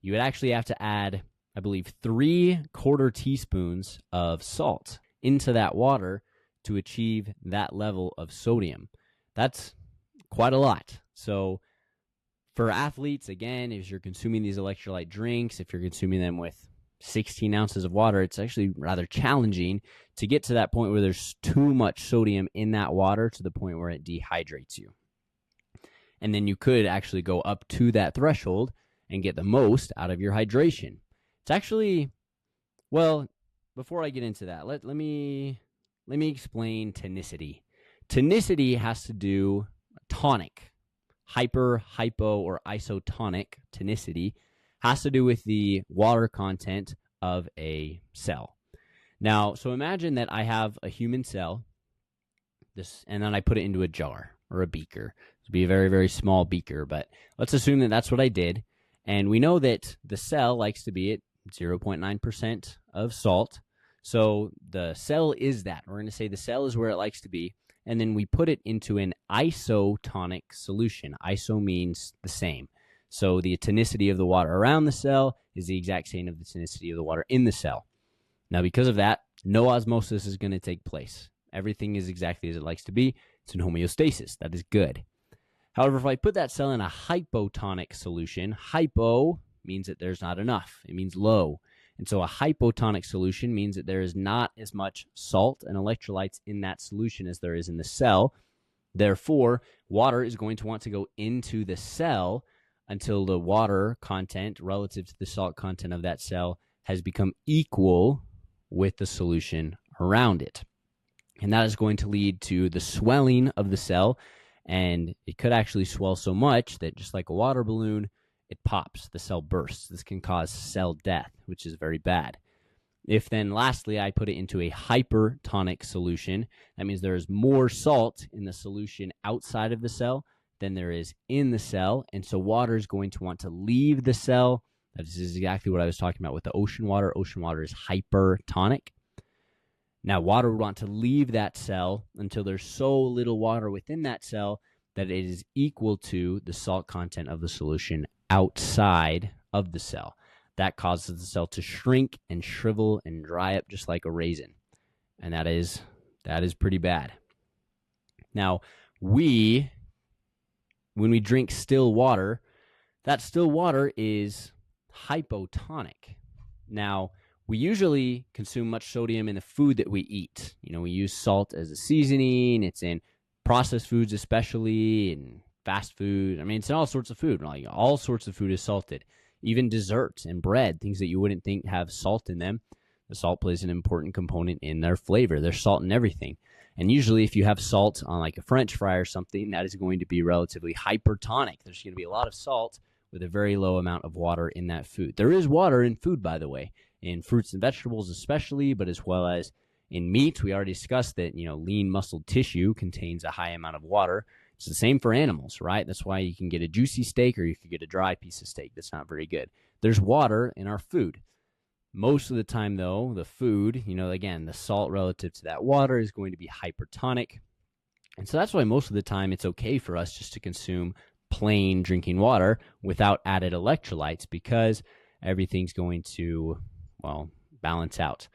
you would actually have to add, I believe, 3/4 teaspoons of salt into that water to achieve that level of sodium. That's quite a lot. So for athletes, again, if you're consuming these electrolyte drinks, if you're consuming them with 16 ounces of water, it's actually rather challenging to get to that point where there's too much sodium in that water to the point where it dehydrates you. And then you could actually go up to that threshold and get the most out of your hydration. It's actually, well, before I get into that, let me explain tonicity. Tonicity has to do tonic. Hyper, hypo, or isotonic tonicity has to do with the water content of a cell. Now, so imagine that I have a human cell, and then I put it into a jar or a beaker. It would be a very, very small beaker, but let's assume that that's what I did. And we know that the cell likes to be at 0.9% of salt. So the cell is that. We're going to say the cell is where it likes to be. And then we put it into an isotonic solution. Iso means the same. So the tonicity of the water around the cell is the exact same of the tonicity of the water in the cell. Now, because of that, no osmosis is going to take place. Everything is exactly as it likes to be. It's in homeostasis. That is good. However, if I put that cell in a hypotonic solution, hypo means that there's not enough. It means low. And so a hypotonic solution means that there is not as much salt and electrolytes in that solution as there is in the cell. Therefore, water is going to want to go into the cell until the water content relative to the salt content of that cell has become equal with the solution around it. And that is going to lead to the swelling of the cell, and it could actually swell so much that just like a water balloon, it pops, the cell bursts. This can cause cell death, which is very bad. If then lastly I put it into a hypertonic solution, that means there is more salt in the solution outside of the cell than there is in the cell, and so water is going to want to leave the cell. That is exactly what I was talking about with the ocean water. Ocean water is hypertonic. Now, water would want to leave that cell until there's so little water within that cell that it is equal to the salt content of the solution outside of the cell. That causes the cell to shrink and shrivel and dry up just like a raisin. And that is pretty bad. Now, when we drink still water, that still water is hypotonic. Now, we usually consume much sodium in the food that we eat. We use salt as a seasoning. It's in processed foods especially, and fast food. It's in all sorts of food. Like all sorts of food is salted. Even desserts and bread, things that you wouldn't think have salt in them. The salt plays an important component in their flavor. There's salt in everything. And usually if you have salt on like a French fry or something, that is going to be relatively hypertonic. There's going to be a lot of salt with a very low amount of water in that food. There is water in food, by the way, in fruits and vegetables especially, but as well as in meat. We already discussed that, lean muscled tissue contains a high amount of water. It's the same for animals, right? That's why you can get a juicy steak or you could get a dry piece of steak that's not very good. There's water in our food. Most of the time, though, the food, again, the salt relative to that water is going to be hypertonic. And so that's why most of the time it's okay for us just to consume plain drinking water without added electrolytes, because everything's going to, balance out.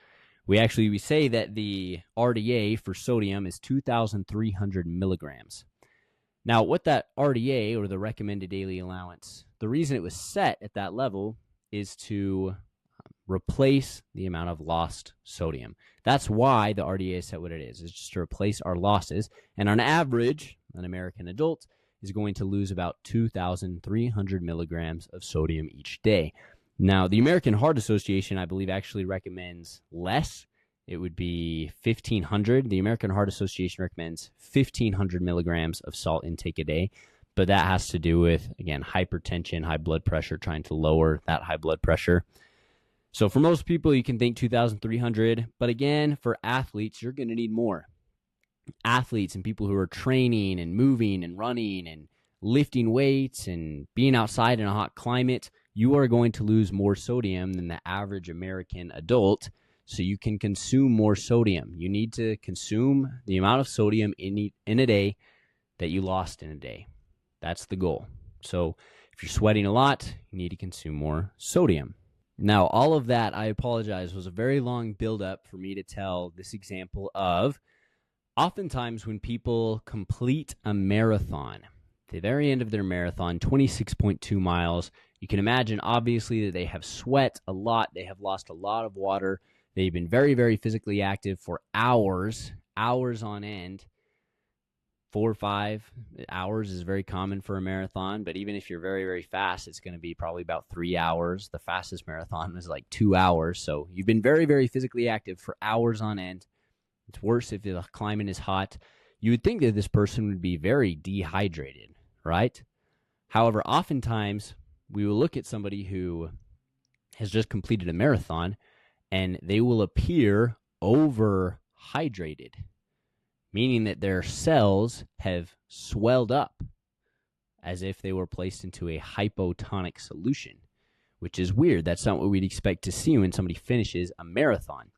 We say that the RDA for sodium is 2,300 milligrams. Now, what that RDA, or the recommended daily allowance, the reason it was set at that level is to replace the amount of lost sodium. That's why the RDA is set what it is just to replace our losses. And on average, an American adult is going to lose about 2,300 milligrams of sodium each day. Now, the American Heart Association, I believe, actually recommends less. It would be 1,500. The American Heart Association recommends 1,500 milligrams of salt intake a day, but that has to do with, again, hypertension, high blood pressure, trying to lower that high blood pressure. So for most people, you can think 2,300, but again, for athletes, you're going to need more. Athletes and people who are training and moving and running and lifting weights and being outside in a hot climate, you are going to lose more sodium than the average American adult. So you can consume more sodium. You need to consume the amount of sodium in a day that you lost in a day. That's the goal. So if you're sweating a lot, you need to consume more sodium. Now, all of that, I apologize, was a very long buildup for me to tell this example of oftentimes when people complete a marathon, the very end of their marathon, 26.2 miles, you can imagine obviously that they have sweat a lot. They have lost a lot of water. They've been very, very physically active for hours on end. 4 or 5 hours is very common for a marathon, but even if you're very, very fast, it's going to be probably about 3 hours. The fastest marathon is like 2 hours. So you've been very, very physically active for hours on end. It's worse if the climate is hot. You would think that this person would be very dehydrated, right? However, oftentimes we will look at somebody who has just completed a marathon and they will appear overhydrated, meaning that their cells have swelled up as if they were placed into a hypotonic solution, which is weird. That's not what we'd expect to see when somebody finishes a marathon.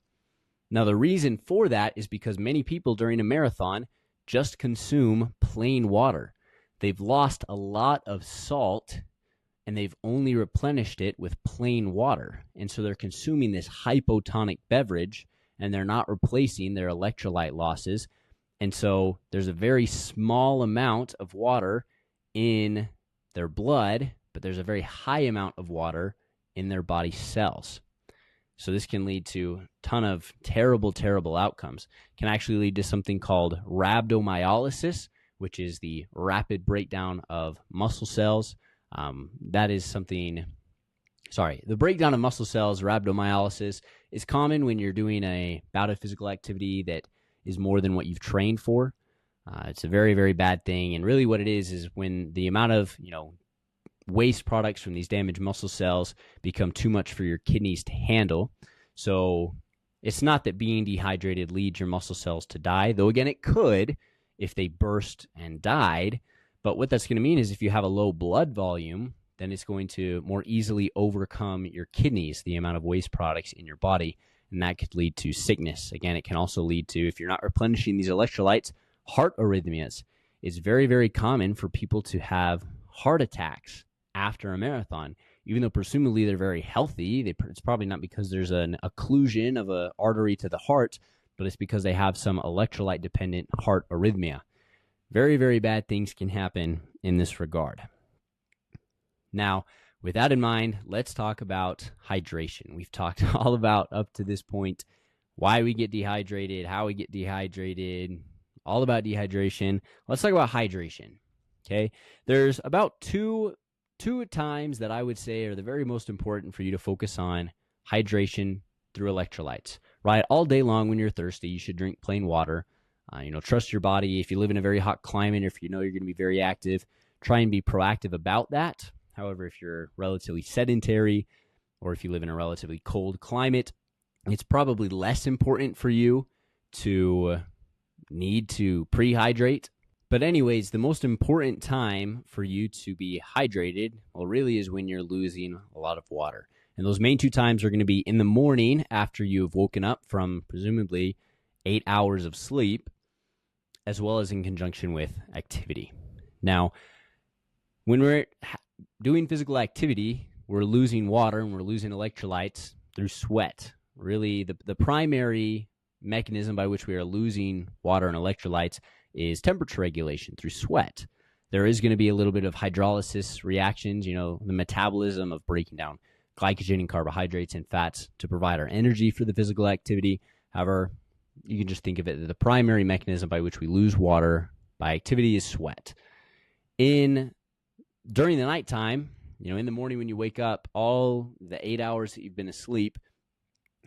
Now, the reason for that is because many people during a marathon just consume plain water. They've lost a lot of salt and they've only replenished it with plain water. And so they're consuming this hypotonic beverage and they're not replacing their electrolyte losses. And so there's a very small amount of water in their blood, but there's a very high amount of water in their body cells. So this can lead to a ton of terrible, terrible outcomes. It can actually lead to something called rhabdomyolysis, which is the rapid breakdown of muscle cells. The breakdown of muscle cells, rhabdomyolysis, is common when you're doing a bout of physical activity that is more than what you've trained for. It's a very, very bad thing. And really what it is when the amount of, waste products from these damaged muscle cells become too much for your kidneys to handle. So it's not that being dehydrated leads your muscle cells to die, though again, it could if they burst and died. But what that's going to mean is if you have a low blood volume, then it's going to more easily overcome your kidneys, the amount of waste products in your body, and that could lead to sickness. Again, it can also lead to, if you're not replenishing these electrolytes, heart arrhythmias. It's very, very common for people to have heart attacks after a marathon, even though presumably they're very healthy. It's probably not because there's an occlusion of an artery to the heart, but it's because they have some electrolyte-dependent heart arrhythmia. Very, very bad things can happen in this regard. Now, with that in mind, let's talk about hydration. We've talked all about, up to this point, why we get dehydrated, how we get dehydrated, all about dehydration. Let's talk about hydration, okay? There's about two times that I would say are the very most important for you to focus on hydration through electrolytes, right? All day long when you're thirsty, you should drink plain water. Trust your body. If you live in a very hot climate, if you know you're going to be very active, try and be proactive about that. However, if you're relatively sedentary or if you live in a relatively cold climate, it's probably less important for you to need to pre-hydrate. But anyways, the most important time for you to be hydrated, well, really is when you're losing a lot of water. And those main two times are going to be in the morning after you've woken up from presumably 8 hours of sleep, as well as in conjunction with activity. Now, when we're doing physical activity, we're losing water and we're losing electrolytes through sweat. Really, the primary mechanism by which we are losing water and electrolytes is temperature regulation through sweat. There is going to be a little bit of hydrolysis reactions, the metabolism of breaking down glycogen and carbohydrates and fats to provide our energy for the physical activity. However, you can just think of it that the primary mechanism by which we lose water by activity is sweat. During the nighttime, in the morning when you wake up, all the 8 hours that you've been asleep,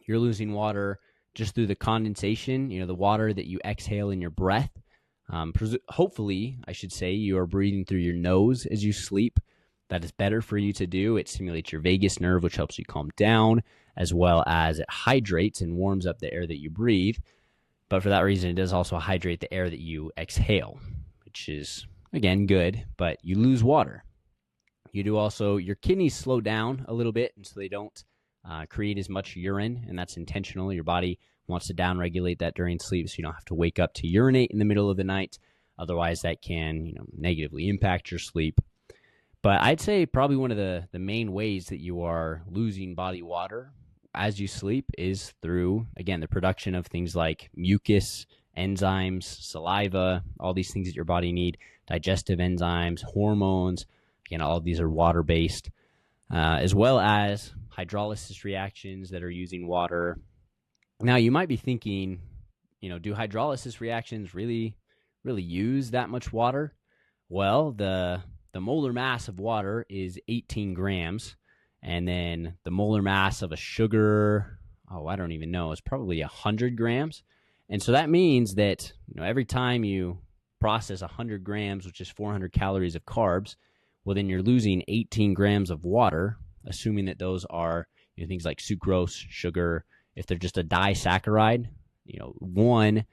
you're losing water just through the condensation, the water that you exhale in your breath. Hopefully, I should say, you are breathing through your nose as you sleep. That is better for you to do. It stimulates your vagus nerve, which helps you calm down, as well as it hydrates and warms up the air that you breathe. But for that reason, it does also hydrate the air that you exhale, which is, again, good, but you lose water. You do also, your kidneys slow down a little bit, and so they don't create as much urine, and that's intentional. Your body wants to downregulate that during sleep so you don't have to wake up to urinate in the middle of the night. Otherwise, that can negatively impact your sleep. But I'd say probably one of the main ways that you are losing body water as you sleep is through, again, the production of things like mucus, enzymes, saliva, all these things that your body need, digestive enzymes, hormones. Again, all of these are water-based, as well as hydrolysis reactions that are using water. Now, you might be thinking, do hydrolysis reactions really use that much water? Well, the molar mass of water is 18 grams, and then the molar mass of a sugar, I don't even know, it's probably 100 grams. And so that means that every time you process 100 grams, which is 400 calories of carbs, well, then you're losing 18 grams of water, assuming that those are things like sucrose, sugar. If they're just a disaccharide, one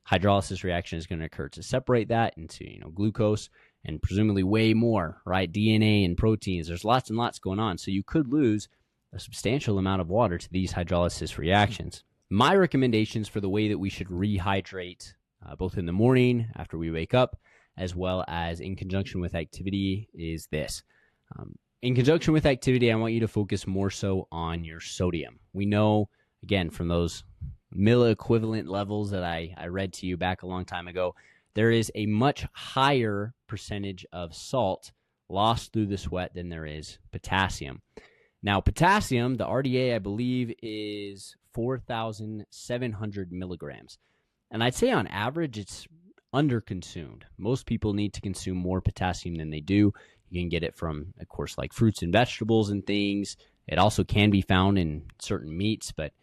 hydrolysis reaction is going to occur to separate that into, glucose and presumably way more, right? DNA and proteins. There's lots and lots going on. So you could lose a substantial amount of water to these hydrolysis reactions. My recommendations for the way that we should rehydrate, both in the morning after we wake up, as well as in conjunction with activity, is this. In conjunction with activity, I want you to focus more so on your sodium. We know, again, from those milliequivalent levels that I read to you back a long time ago, there is a much higher percentage of salt lost through the sweat than there is potassium. Now, potassium, the RDA, I believe, is 4,700 milligrams. And I'd say on average, it's underconsumed. Most people need to consume more potassium than they do. You can get it from, of course, like fruits and vegetables and things. It also can be found in certain meats, but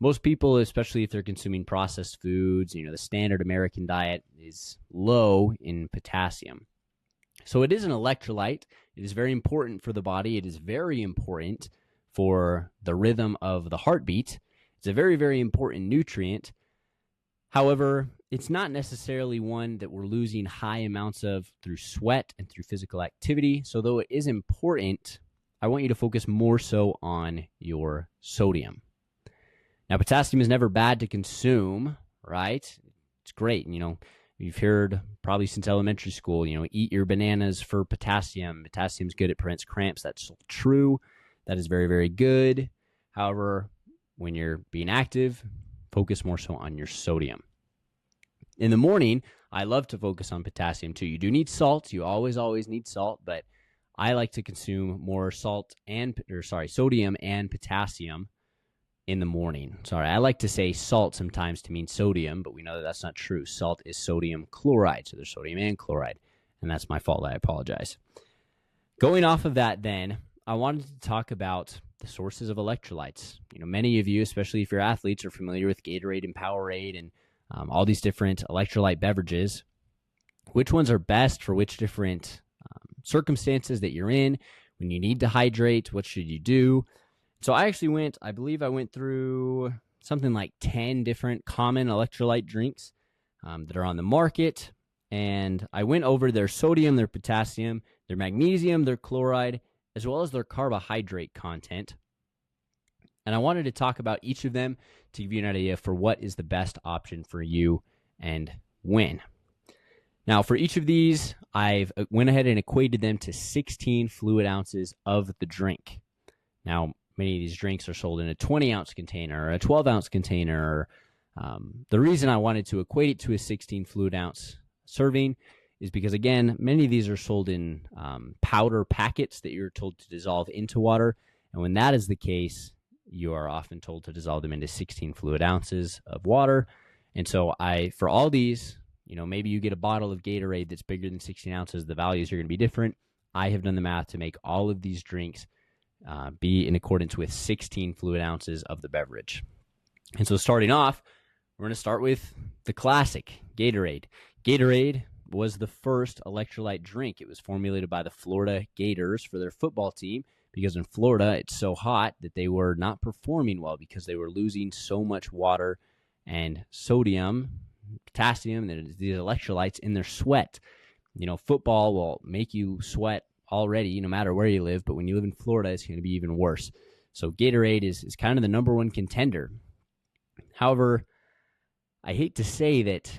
most people, especially if they're consuming processed foods, the standard American diet is low in potassium. So it is an electrolyte. It is very important for the body. It is very important for the rhythm of the heartbeat. It's a very, very important nutrient. However, it's not necessarily one that we're losing high amounts of through sweat and through physical activity. So though it is important, I want you to focus more so on your sodium. Now, potassium is never bad to consume, right? It's great. You've heard probably since elementary school, eat your bananas for potassium. Potassium's good. It prevents cramps. That's true. That is very, very good. However, when you're being active, focus more so on your sodium. In the morning, I love to focus on potassium too. You do need salt. You always need salt, but I like to consume more sodium and potassium in the morning. I like to say salt sometimes to mean sodium, but we know that that's not true. Salt is sodium chloride, so there's sodium and chloride, and that's my fault. I apologize. Going off of that then, I wanted to talk about the sources of electrolytes. Many of you, especially if you're athletes, are familiar with Gatorade and Powerade and all these different electrolyte beverages. Which ones are best for which different circumstances that you're in? When you need to hydrate, what should you do? So I went through something like 10 different common electrolyte drinks that are on the market. And I went over their sodium, their potassium, their magnesium, their chloride, as well as their carbohydrate content. And I wanted to talk about each of them to give you an idea for what is the best option for you and when. Now, for each of these, I've went ahead and equated them to 16 fluid ounces of the drink. Now, many of these drinks are sold in a 20-ounce container or a 12-ounce container. The reason I wanted to equate it to a 16 fluid ounce serving is because, again, many of these are sold in powder packets that you're told to dissolve into water. And when that is the case, you are often told to dissolve them into 16 fluid ounces of water. And so for all these, maybe you get a bottle of Gatorade that's bigger than 16 ounces. The values are going to be different. I have done the math to make all of these drinks be in accordance with 16 fluid ounces of the beverage. And so starting off, we're going to start with the classic, Gatorade. Gatorade was the first electrolyte drink. It was formulated by the Florida Gators for their football team because in Florida it's so hot that they were not performing well because they were losing so much water and sodium, potassium, these electrolytes in their sweat. Football will make you sweat already, no matter where you live, but when you live in Florida, it's going to be even worse. So Gatorade is kind of the number one contender. However, I hate to say that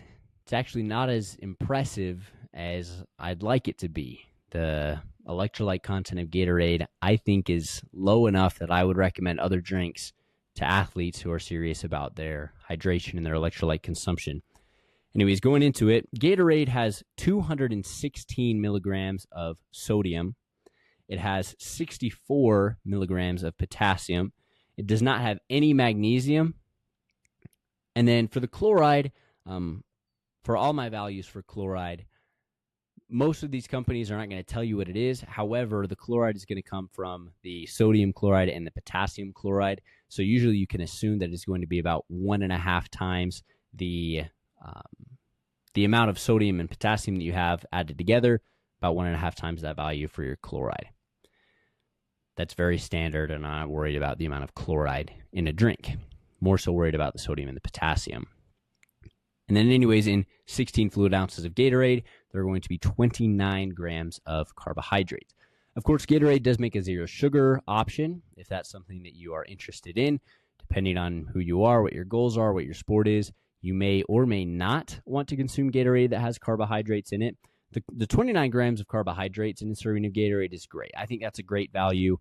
it's actually not as impressive as I'd like it to be. The electrolyte content of Gatorade, I think, is low enough that I would recommend other drinks to athletes who are serious about their hydration and their electrolyte consumption. Anyways, going into it, Gatorade has 216 milligrams of sodium. It has 64 milligrams of potassium. It does not have any magnesium. And then for the chloride, for all my values for chloride, most of these companies are not going to tell you what it is. However, the chloride is going to come from the sodium chloride and the potassium chloride. So usually you can assume that it's going to be about 1.5 times the amount of sodium and potassium that you have added together, about 1.5 times that value for your chloride. That's very standard, and I'm not worried about the amount of chloride in a drink. More so worried about the sodium and the potassium. And then anyways, in 16 fluid ounces of Gatorade, there are going to be 29 grams of carbohydrate. Of course, Gatorade does make a zero sugar option if that's something that you are interested in. Depending on who you are, what your goals are, what your sport is, you may or may not want to consume Gatorade that has carbohydrates in it. The 29 grams of carbohydrates in a serving of Gatorade is great. I think that's a great value,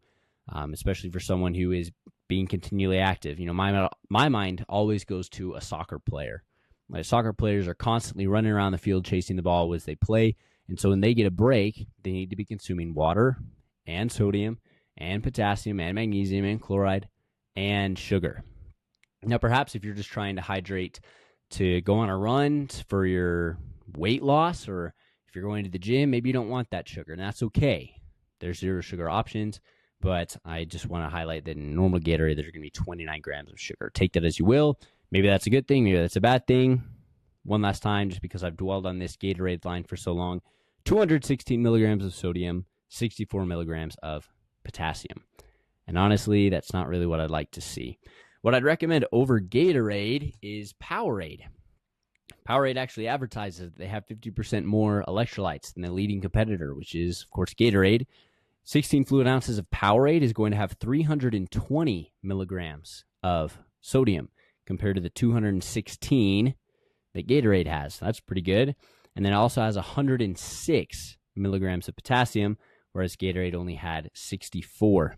especially for someone who is being continually active. My mind always goes to a soccer player. Soccer players are constantly running around the field chasing the ball as they play. And so when they get a break, they need to be consuming water and sodium and potassium and magnesium and chloride and sugar. Now, perhaps if you're just trying to hydrate to go on a run for your weight loss, or if you're going to the gym, maybe you don't want that sugar, and that's okay. There's zero sugar options, but I just want to highlight that in normal Gatorade, there's going to be 29 grams of sugar. Take that as you will. Maybe that's a good thing. Maybe that's a bad thing. One last time, just because I've dwelled on this Gatorade line for so long, 216 milligrams of sodium, 64 milligrams of potassium. And honestly, that's not really what I'd like to see. What I'd recommend over Gatorade is Powerade. Powerade actually advertises that they have 50% more electrolytes than the leading competitor, which is, of course, Gatorade. 16 fluid ounces of Powerade is going to have 320 milligrams of sodium compared to the 216 that Gatorade has. That's pretty good. And then it also has 106 milligrams of potassium, whereas Gatorade only had 64.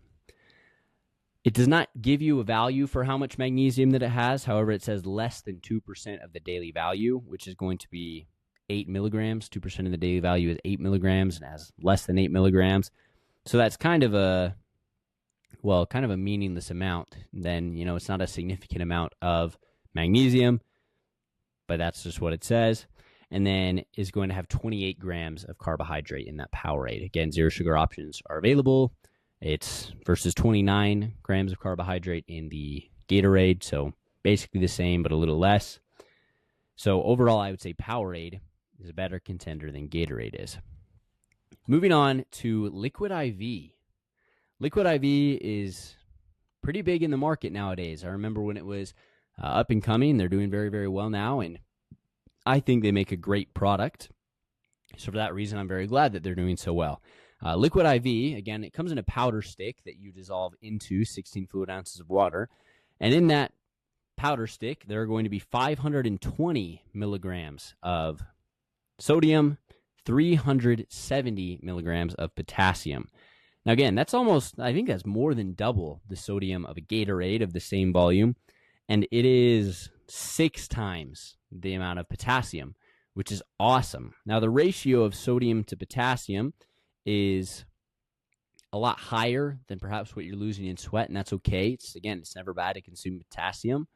It does not give you a value for how much magnesium that it has. However, it says less than 2% of the daily value, which is going to be 8 milligrams. 2% of the daily value is 8 milligrams and has less than 8 milligrams. So that's kind of a meaningless amount. Then, it's not a significant amount of magnesium, but that's just what it says. And then is going to have 28 grams of carbohydrate in that Powerade. Again, zero sugar options are available. It's versus 29 grams of carbohydrate in the Gatorade, so basically the same, but a little less. So overall, I would say Powerade is a better contender than Gatorade is. Moving on to Liquid IV. Liquid IV is pretty big in the market nowadays. I remember when it was up and coming. They're doing very, very well now, and I think they make a great product. So for that reason, I'm very glad that they're doing so well. Liquid IV, again, it comes in a powder stick that you dissolve into 16 fluid ounces of water. And in that powder stick, there are going to be 520 milligrams of sodium, 370 milligrams of potassium. Now, again, that's I think that's more than double the sodium of a Gatorade of the same volume. And it is 6 times the amount of potassium, which is awesome. Now, the ratio of sodium to potassium is a lot higher than perhaps what you're losing in sweat, and that's okay. It's never bad to consume potassium,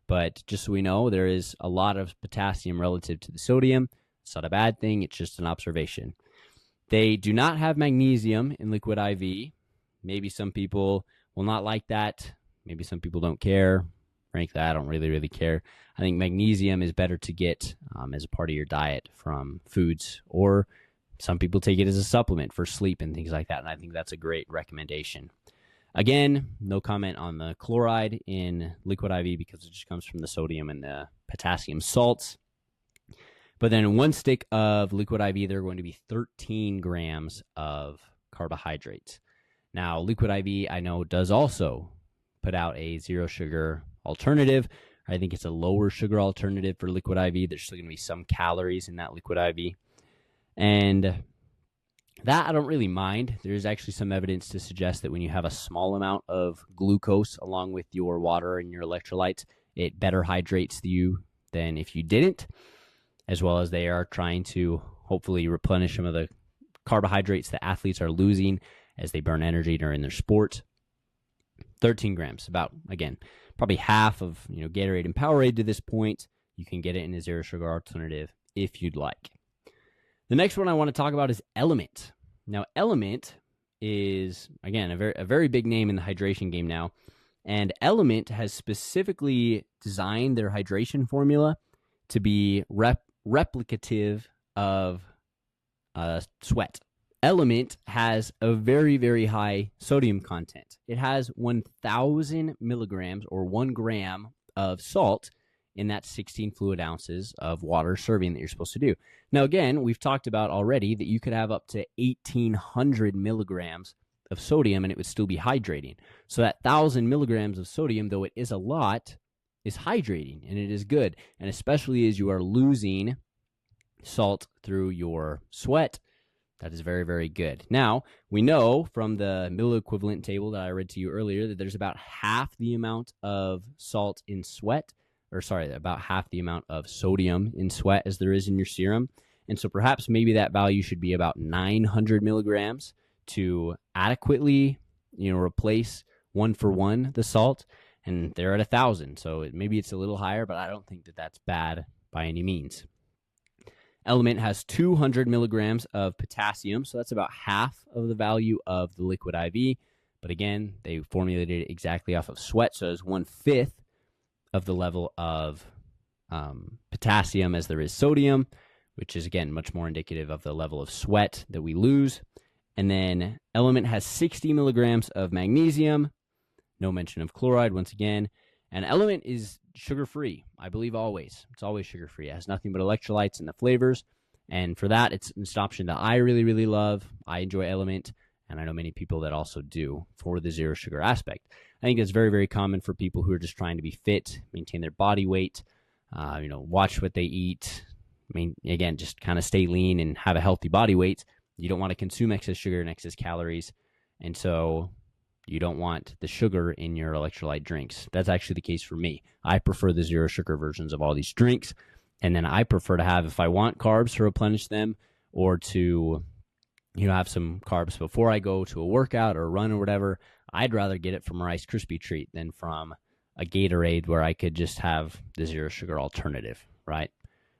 but just so we know, there is a lot of potassium relative to the sodium. It's not a bad thing. It's just an observation. They do not have magnesium in Liquid IV. Maybe some people will not like that. Maybe some people don't care. Frankly, I don't really care. I think magnesium is better to get as a part of your diet from foods, or some people take it as a supplement for sleep and things like that, and I think that's a great recommendation. Again, no comment on the chloride in Liquid IV because it just comes from the sodium and the potassium salts. But then in one stick of Liquid IV, there are going to be 13 grams of carbohydrates. Now, Liquid IV, I know, does also put out a zero sugar alternative. I think it's a lower sugar alternative for Liquid IV. There's still going to be some calories in that Liquid IV. And that I don't really mind. There's actually some evidence to suggest that when you have a small amount of glucose along with your water and your electrolytes, it better hydrates you than if you didn't, as well as they are trying to hopefully replenish some of the carbohydrates that athletes are losing as they burn energy during their sport. 13 grams, about, again, probably half of Gatorade and Powerade to this point. You can get it in a zero sugar alternative if you'd like. The next one I want to talk about is Element. Now, Element is, again, a very big name in the hydration game now. And Element has specifically designed their hydration formula to be replicative of sweat. Element has a very, very high sodium content. It has 1,000 milligrams or 1 gram of salt in that 16 fluid ounces of water serving that you're supposed to do. Now, again, we've talked about already that you could have up to 1,800 milligrams of sodium and it would still be hydrating. So that 1,000 milligrams of sodium, though it is a lot, is hydrating, and it is good. And especially as you are losing salt through your sweat, that is very, very good. Now, we know from the milliequivalent table that I read to you earlier that there's about half the amount of salt in sweat, about half the amount of sodium in sweat as there is in your serum. And so perhaps maybe that value should be about 900 milligrams to adequately replace 1-for-1 the salt, and they're at 1,000. So maybe it's a little higher, but I don't think that that's bad by any means. Element has 200 milligrams of potassium, so that's about half of the value of the liquid IV. But again, they formulated it exactly off of sweat, so it's 1/5 of the level of potassium as there is sodium, which is, again, much more indicative of the level of sweat that we lose. And then Element has 60 milligrams of magnesium, no mention of chloride once again. And Element is sugar-free, I believe always. It's always sugar-free. It has nothing but electrolytes and the flavors. And for that, it's an option that I really, really love. I enjoy Element, and I know many people that also do for the zero sugar aspect. I think it's very, very common for people who are just trying to be fit, maintain their body weight, watch what they eat. Again, just kind of stay lean and have a healthy body weight. You don't want to consume excess sugar and excess calories. And so you don't want the sugar in your electrolyte drinks. That's actually the case for me. I prefer the zero sugar versions of all these drinks. And then I prefer to have, if I want carbs to replenish them, or to have some carbs before I go to a workout or a run or whatever, I'd rather get it from a Rice Krispie treat than from a Gatorade where I could just have the zero sugar alternative, right?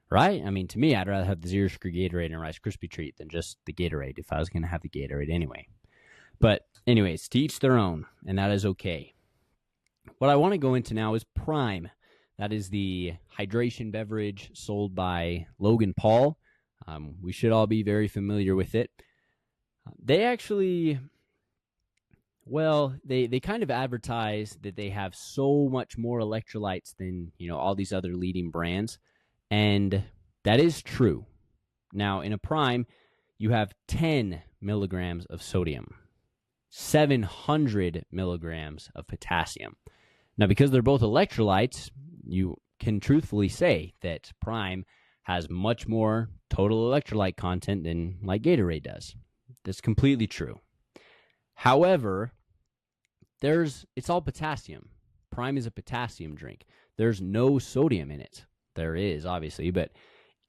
Right? I mean, to me, I'd rather have the zero sugar Gatorade and a Rice Krispie treat than just the Gatorade if I was going to have the Gatorade anyway. But anyways, to each their own, and that is okay. What I want to go into now is Prime. That is the hydration beverage sold by Logan Paul. We should all be very familiar with it. They actually, they kind of advertise that they have so much more electrolytes than, all these other leading brands. And that is true. Now, in a Prime, you have 10 milligrams of sodium, 700 milligrams of potassium. Now, because they're both electrolytes, you can truthfully say that Prime has much more total electrolyte content than like Gatorade does. That's completely true. However, it's all potassium. Prime is a potassium drink. There's no sodium in it. There is, obviously, but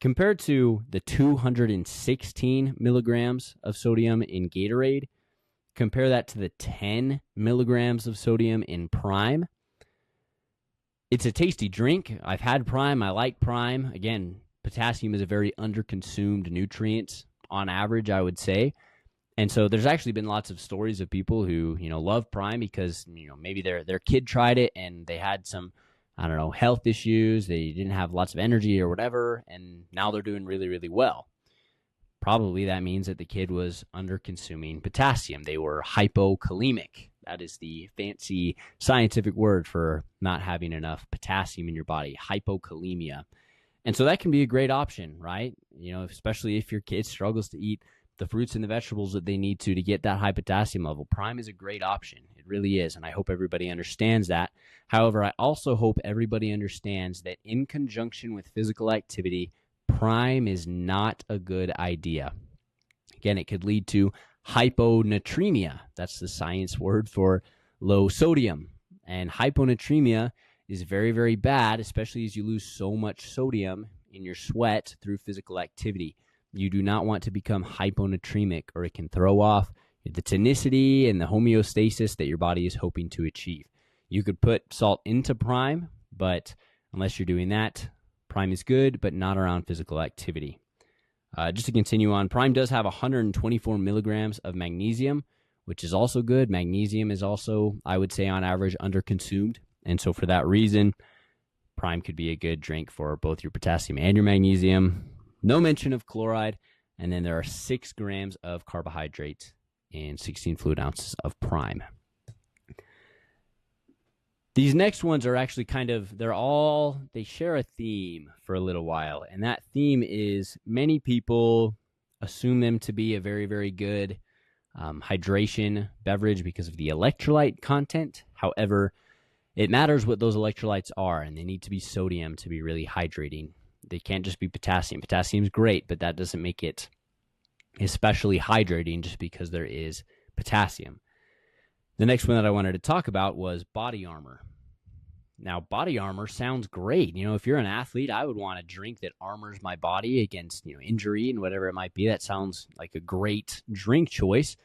compared to the 216 milligrams of sodium in Gatorade, compare that to the 10 milligrams of sodium in Prime. It's a tasty drink. I've had Prime. I like Prime. Again, potassium is a very underconsumed nutrient on average, I would say. And so there's actually been lots of stories of people who, love Prime because, maybe their kid tried it and they had some, health issues. They didn't have lots of energy or whatever, and now they're doing really, really well. Probably that means that the kid was under-consuming potassium. They were hypokalemic. That is the fancy scientific word for not having enough potassium in your body, hypokalemia. And so that can be a great option, right? Especially if your kid struggles to eat the fruits and the vegetables that they need to get that high potassium level. Prime is a great option. It really is, and I hope everybody understands that. However, I also hope everybody understands that in conjunction with physical activity, Prime is not a good idea. Again, it could lead to hyponatremia. That's the science word for low sodium. And hyponatremia is very, very bad, especially as you lose so much sodium in your sweat through physical activity. You do not want to become hyponatremic, or it can throw off the tonicity and the homeostasis that your body is hoping to achieve. You could put salt into Prime, but unless you're doing that, Prime is good, but not around physical activity. Just to continue on, Prime does have 124 milligrams of magnesium, which is also good. Magnesium is also, I would say, on average, underconsumed. And so for that reason, Prime could be a good drink for both your potassium and your magnesium. No mention of chloride. And then there are 6 grams of carbohydrates in 16 fluid ounces of Prime. These next ones are actually they share a theme for a little while. And that theme is many people assume them to be a very, very good hydration beverage because of the electrolyte content. However, it matters what those electrolytes are, and they need to be sodium to be really hydrating. They can't just be potassium. Potassium is great, but that doesn't make it especially hydrating just because there is potassium. The next one that I wanted to talk about was Body Armor. Now, Body Armor sounds great. If you're an athlete, I would want a drink that armors my body against, injury and whatever it might be. That sounds like a great drink choice.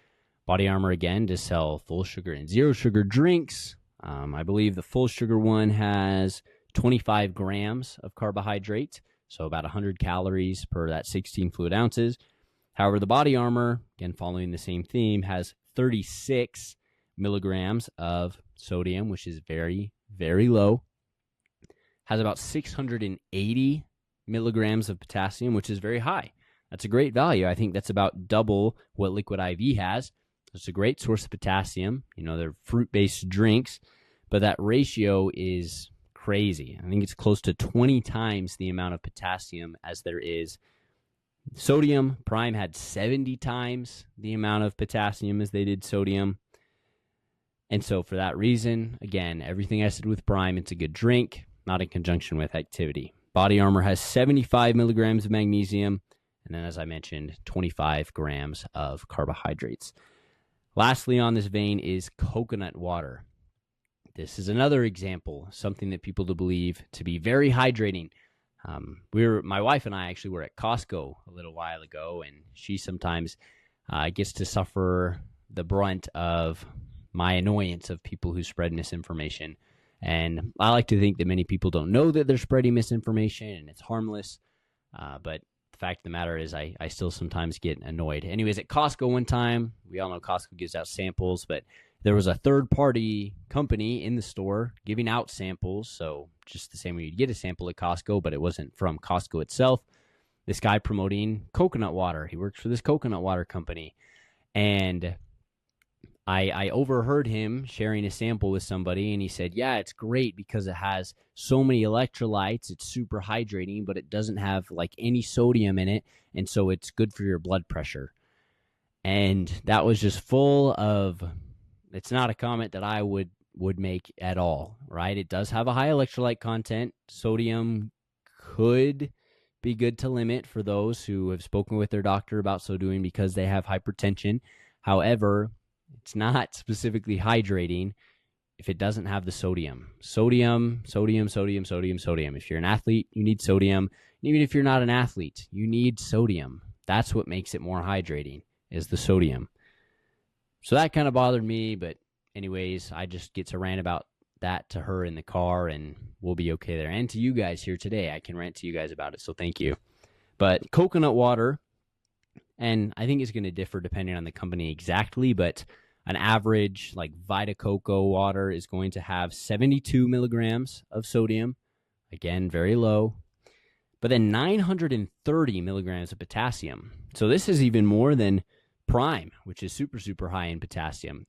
Body Armor, again, to sell full sugar and zero sugar drinks. I believe the full sugar one has 25 grams of carbohydrate, so about 100 calories per that 16 fluid ounces. However, the Body Armor, again, following the same theme, has 36 milligrams of sodium, which is very, very low. Has about 680 milligrams of potassium, which is very high. That's a great value. I think that's about double what Liquid IV has. It's a great source of potassium. They're fruit-based drinks, but that ratio is crazy. I think it's close to 20 times the amount of potassium as there is sodium. Prime had 70 times the amount of potassium as they did sodium. And so for that reason, again, everything I said with Prime, it's a good drink, not in conjunction with activity. Body Armor has 75 milligrams of magnesium, and then, as I mentioned, 25 grams of carbohydrates. Lastly on this vein is coconut water. This is another example, something that people believe to be very hydrating. My wife and I actually were at Costco a little while ago, and she sometimes gets to suffer the brunt of my annoyance of people who spread misinformation. And I like to think that many people don't know that they're spreading misinformation and it's harmless. But the fact of the matter is I still sometimes get annoyed. Anyways, at Costco one time, we all know Costco gives out samples, but there was a third-party company in the store giving out samples. So just the same way you'd get a sample at Costco, but it wasn't from Costco itself. This guy promoting coconut water. He works for this coconut water company. And I overheard him sharing a sample with somebody, and he said, yeah, it's great because it has so many electrolytes. It's super hydrating, but it doesn't have like any sodium in it, and so it's good for your blood pressure. And that was just full of, it's not a comment that I would make at all, right? It does have a high electrolyte content. Sodium could be good to limit for those who have spoken with their doctor about so doing because they have hypertension. However, it's not specifically hydrating if it doesn't have the sodium. Sodium. If you're an athlete, you need sodium. Even if you're not an athlete, you need sodium. That's what makes it more hydrating, is the sodium. So that kind of bothered me, but anyways, I just get to rant about that to her in the car, and we'll be okay there. And to you guys here today, I can rant to you guys about it, so thank you. But coconut water, and I think it's going to differ depending on the company exactly, but an average like Vita Coco water is going to have 72 milligrams of sodium. Again, very low. But then 930 milligrams of potassium. So this is even more than Prime, which is super, super high in potassium.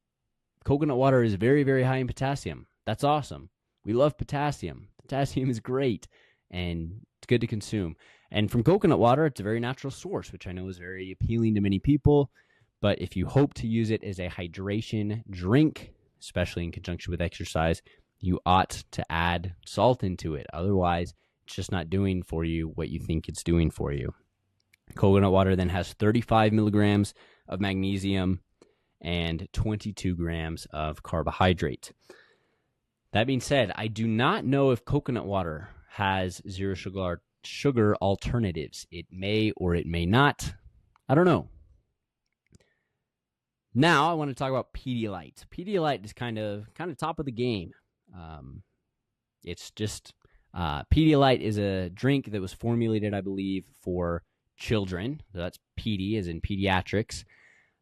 Coconut water is very, very high in potassium. That's awesome. We love potassium. Potassium is great, and it's good to consume. And from coconut water, it's a very natural source, which I know is very appealing to many people. But if you hope to use it as a hydration drink, especially in conjunction with exercise, you ought to add salt into it. Otherwise, it's just not doing for you what you think it's doing for you. Coconut water then has 35 milligrams of magnesium and 22 grams of carbohydrate. That being said, I do not know if coconut water has zero sugar alternatives. It may or it may not. I don't know. Now I want to talk about Pedialyte. Pedialyte is kind of top of the game. It's just Pedialyte is a drink that was formulated, I believe, for children. So that's pedi, as in pediatrics.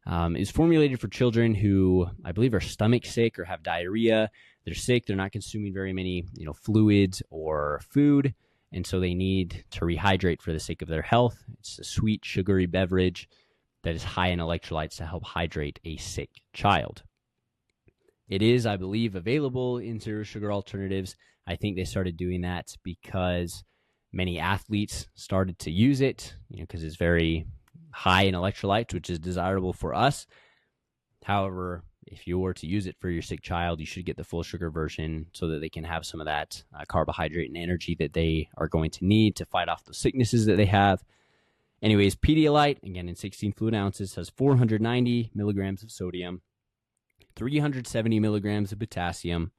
It's formulated for children who, I believe, are stomach sick or have diarrhea. They're sick. They're not consuming very many, fluids or food, and so they need to rehydrate for the sake of their health. It's a sweet, sugary beverage that is high in electrolytes to help hydrate a sick child. It is, I believe, available in zero sugar alternatives. I think they started doing that because many athletes started to use it, because it's very high in electrolytes, which is desirable for us. However, if you were to use it for your sick child, you should get the full sugar version so that they can have some of that carbohydrate and energy that they are going to need to fight off the sicknesses that they have. Anyways, Pedialyte, again in 16 fluid ounces, has 490 milligrams of sodium, 370 milligrams of potassium,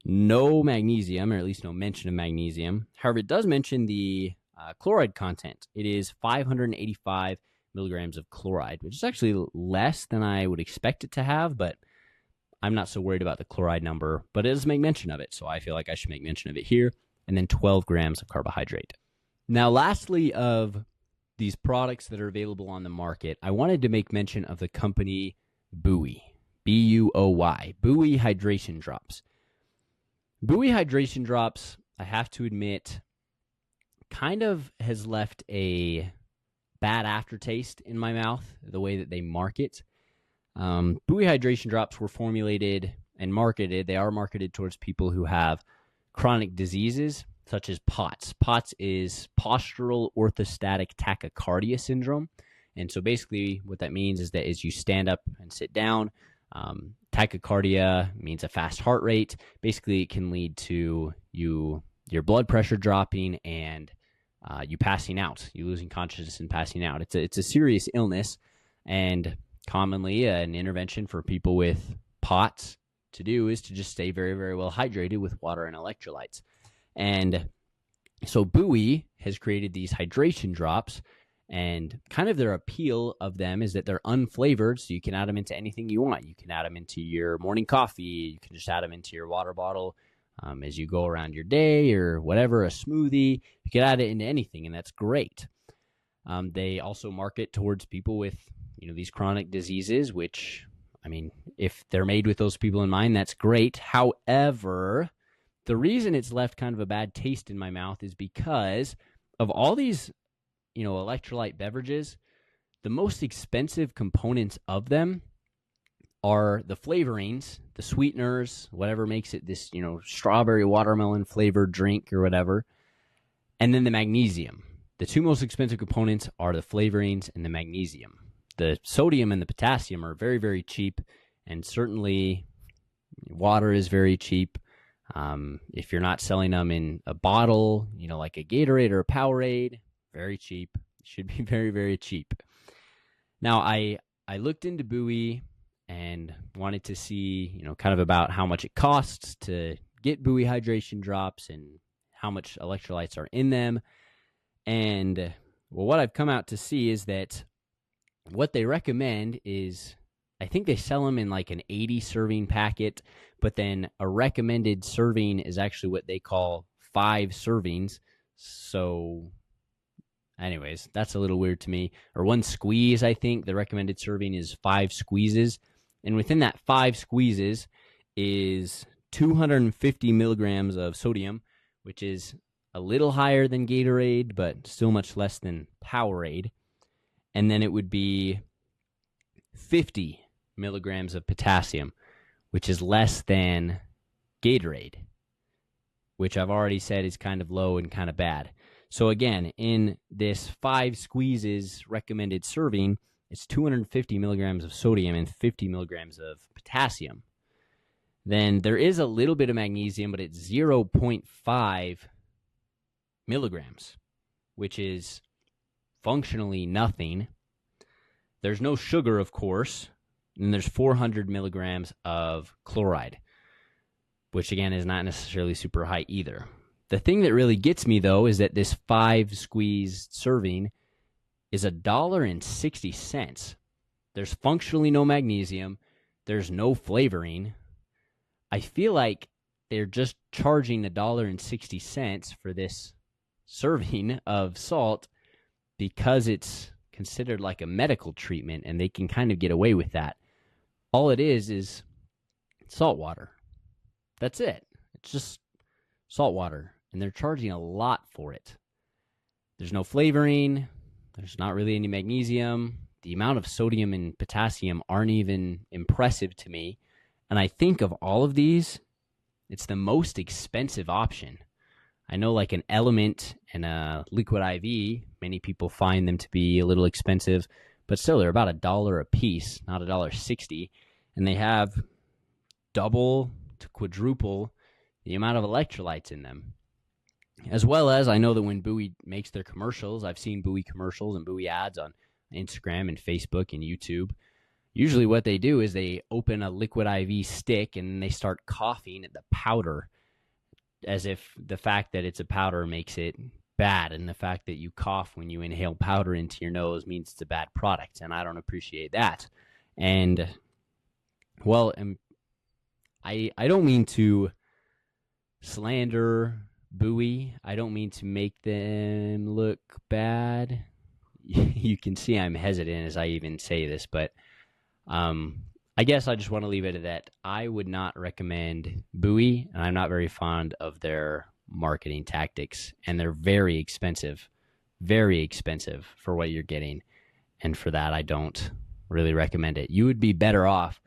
no magnesium, or at least no mention of magnesium. However, it does mention the chloride content. It is 585 milligrams of chloride, which is actually less than I would expect it to have, but I'm not so worried about the chloride number, but it does make mention of it, so I feel like I should make mention of it here. And then 12 grams of carbohydrate. Now, lastly, of these products that are available on the market, I wanted to make mention of the company Buoy, B-U-O-Y, Buoy Hydration Drops. Buoy Hydration Drops, I have to admit, kind of has left a bad aftertaste in my mouth, the way that they market. Buoy Hydration Drops were formulated and marketed. They are marketed towards people who have chronic diseases, such as POTS. POTS is postural orthostatic tachycardia syndrome. And so basically what that means is that as you stand up and sit down, tachycardia means a fast heart rate. Basically, it can lead to your blood pressure dropping and you passing out, you losing consciousness and passing out. It's a serious illness, and commonly an intervention for people with POTS to do is to just stay very, very well hydrated with water and electrolytes. And so Buoy has created these hydration drops, and kind of their appeal of them is that they're unflavored, so you can add them into anything you want. You can add them into your morning coffee. You can just add them into your water bottle as you go around your day or whatever, a smoothie. You can add it into anything, and that's great. They also market towards people with these chronic diseases, which, I mean, if they're made with those people in mind, that's great. However, the reason it's left kind of a bad taste in my mouth is because of all these, electrolyte beverages, the most expensive components of them are the flavorings, the sweeteners, whatever makes it this, strawberry watermelon flavored drink or whatever, and then the magnesium. The two most expensive components are the flavorings and the magnesium. The sodium and the potassium are very, very cheap, and certainly water is very cheap. If you're not selling them in a bottle, like a Gatorade or a Powerade, very cheap. It should be very, very cheap. Now, I looked into Buoy and wanted to see, kind of about how much it costs to get Buoy hydration drops and how much electrolytes are in them. And what I've come out to see is that what they recommend is, I think they sell them in like an 80 serving packet, but then a recommended serving is actually what they call 5 servings. So anyways, that's a little weird to me. Or 1 squeeze, I think. The recommended serving is 5 squeezes. And within that 5 squeezes is 250 milligrams of sodium, which is a little higher than Gatorade, but still much less than Powerade. And then it would be 50 milligrams of potassium, which is less than Gatorade, which I've already said is kind of low and kind of bad. So again, in this 5 squeezes recommended serving, it's 250 milligrams of sodium and 50 milligrams of potassium. Then there is a little bit of magnesium, but it's 0.5 milligrams, which is functionally nothing. There's no sugar, of course, and there's 400 milligrams of chloride, which again is not necessarily super high either. The thing that really gets me, though, is that this 5 squeeze serving is $1.60. There's functionally no magnesium. There's no flavoring. I feel like they're just charging $1.60 for this serving of salt because it's considered like a medical treatment, and they can kind of get away with that. All it is salt water. That's it. It's just salt water, and they're charging a lot for it. There's no flavoring. There's not really any magnesium. The amount of sodium and potassium aren't even impressive to me. And I think of all of these, it's the most expensive option. I know like an Element and a Liquid IV, many people find them to be a little expensive, but still they're about $1 a piece, not $1.60. And they have double to quadruple the amount of electrolytes in them. As well as, I know that when Buoy makes their commercials, I've seen Buoy commercials and Buoy ads on Instagram and Facebook and YouTube. Usually what they do is they open a Liquid IV stick and they start coughing at the powder, as if the fact that it's a powder makes it bad, and the fact that you cough when you inhale powder into your nose means it's a bad product, and I don't appreciate that. And well, I don't mean to slander Bowie. I don't mean to make them look bad. You can see I'm hesitant as I even say this, but I guess I just want to leave it at that. I would not recommend Bowie, and I'm not very fond of their marketing tactics, and they're very expensive for what you're getting. And for that, I don't really recommend it. You would be better off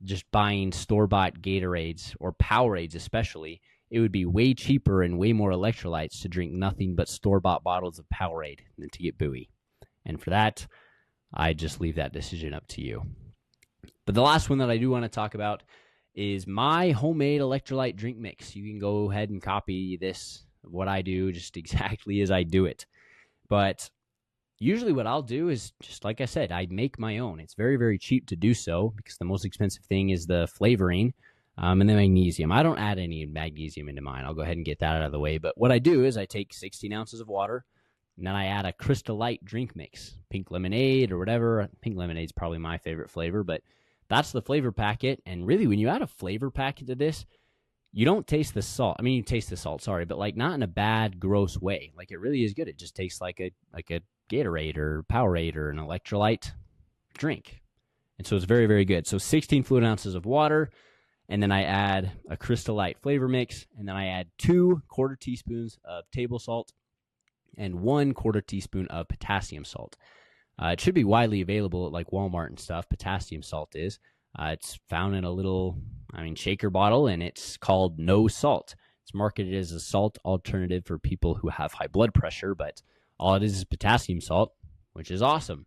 just buying store-bought Gatorades or Powerades especially. It would be way cheaper and way more electrolytes to drink nothing but store-bought bottles of Powerade than to get Bowie. And for that, I just leave that decision up to you. But the last one that I do want to talk about is my homemade electrolyte drink mix. You can go ahead and copy this, what I do, just exactly as I do it. But usually what I'll do is, just like I said, I make my own. It's very, very cheap to do so because the most expensive thing is the flavoring and the magnesium. I don't add any magnesium into mine. I'll go ahead and get that out of the way. But what I do is I take 16 ounces of water, and then I add a Crystal Light drink mix, pink lemonade or whatever. Pink lemonade is probably my favorite flavor, but that's the flavor packet. And really, when you add a flavor packet to this, you don't taste the salt. I mean, you taste the salt, sorry, but like not in a bad, gross way. Like it really is good. It just tastes like a Gatorade or Powerade or an electrolyte drink. And so it's very, very good. So 16 fluid ounces of water, and then I add a Crystal Light flavor mix, and then I add 2 quarter teaspoons of table salt and 1 quarter teaspoon of potassium salt. It should be widely available at like Walmart and stuff. Potassium salt is. It's found in a little, shaker bottle, and it's called No Salt. It's marketed as a salt alternative for people who have high blood pressure, but all it is potassium salt, which is awesome.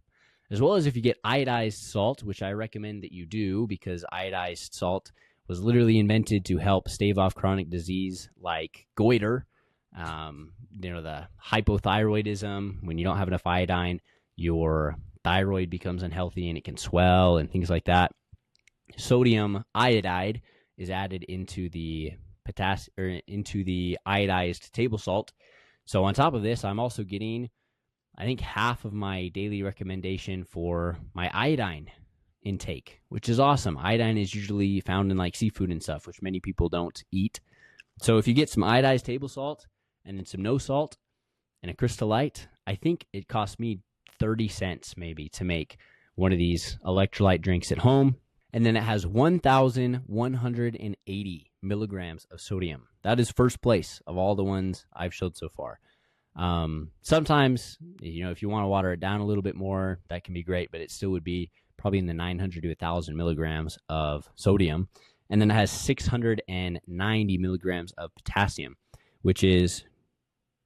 As well as if you get iodized salt, which I recommend that you do because iodized salt was literally invented to help stave off chronic disease like goiter, the hypothyroidism. When you don't have enough iodine, your thyroid becomes unhealthy and it can swell and things like that. Sodium iodide is added into the iodized table salt. So on top of this, I'm also getting, I think, half of my daily recommendation for my iodine intake, which is awesome. Iodine is usually found in like seafood and stuff, which many people don't eat. So if you get some iodized table salt and then some no salt and a Crystal Light, I think it cost me 30 cents maybe to make one of these electrolyte drinks at home. And then it has 1,180 milligrams of sodium. That is first place of all the ones I've showed so far. Sometimes, if you want to water it down a little bit more, that can be great, but it still would be probably in the 900 to 1,000 milligrams of sodium. And then it has 690 milligrams of potassium, which is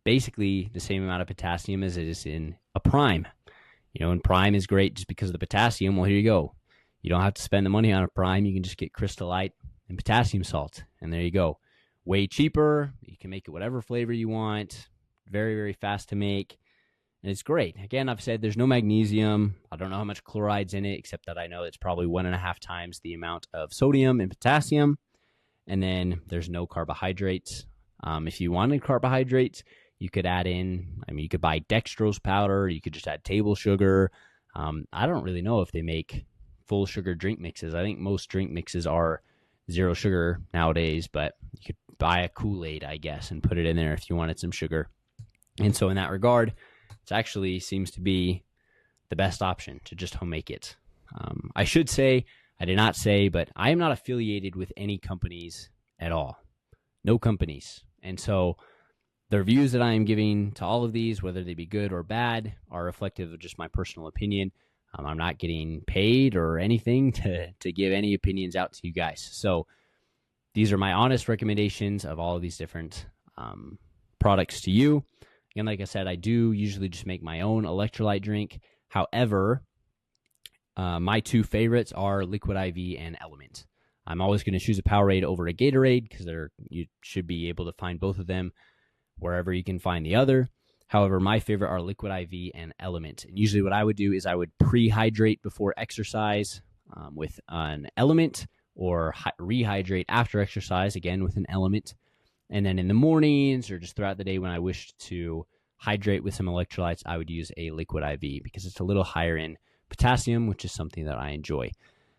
basically the same amount of potassium as it is in a Prime. And Prime is great just because of the potassium. Well, here you go. You don't have to spend the money on a Prime. You can just get Crystal Light and potassium salt, and there you go. Way cheaper. You can make it whatever flavor you want. Very, very fast to make, and it's great. Again, I've said there's no magnesium. I don't know how much chloride's in it, except that I know it's probably 1.5 times the amount of sodium and potassium, and then there's no carbohydrates. If you wanted carbohydrates, you could add in, you could buy dextrose powder. You could just add table sugar. I don't really know if they make full sugar drink mixes. I think most drink mixes are 0 sugar nowadays, but you could buy a Kool-Aid, I guess, and put it in there if you wanted some sugar. And so in that regard, it actually seems to be the best option to just home make it. I should say, I did not say, but I am not affiliated with any companies at all. No companies. And so the reviews that I am giving to all of these, whether they be good or bad, are reflective of just my personal opinion. I'm not getting paid or anything to give any opinions out to you guys. So these are my honest recommendations of all of these different products to you. And like I said, I do usually just make my own electrolyte drink. However, my 2 favorites are Liquid IV and Element. I'm always going to choose a Powerade over a Gatorade because you should be able to find both of them wherever you can find the other. However, my favorite are Liquid IV and Element. And usually what I would do is I would pre-hydrate before exercise with an Element, or rehydrate after exercise, again with an Element. And then in the mornings or just throughout the day when I wish to hydrate with some electrolytes, I would use a liquid IV because it's a little higher in potassium, which is something that I enjoy.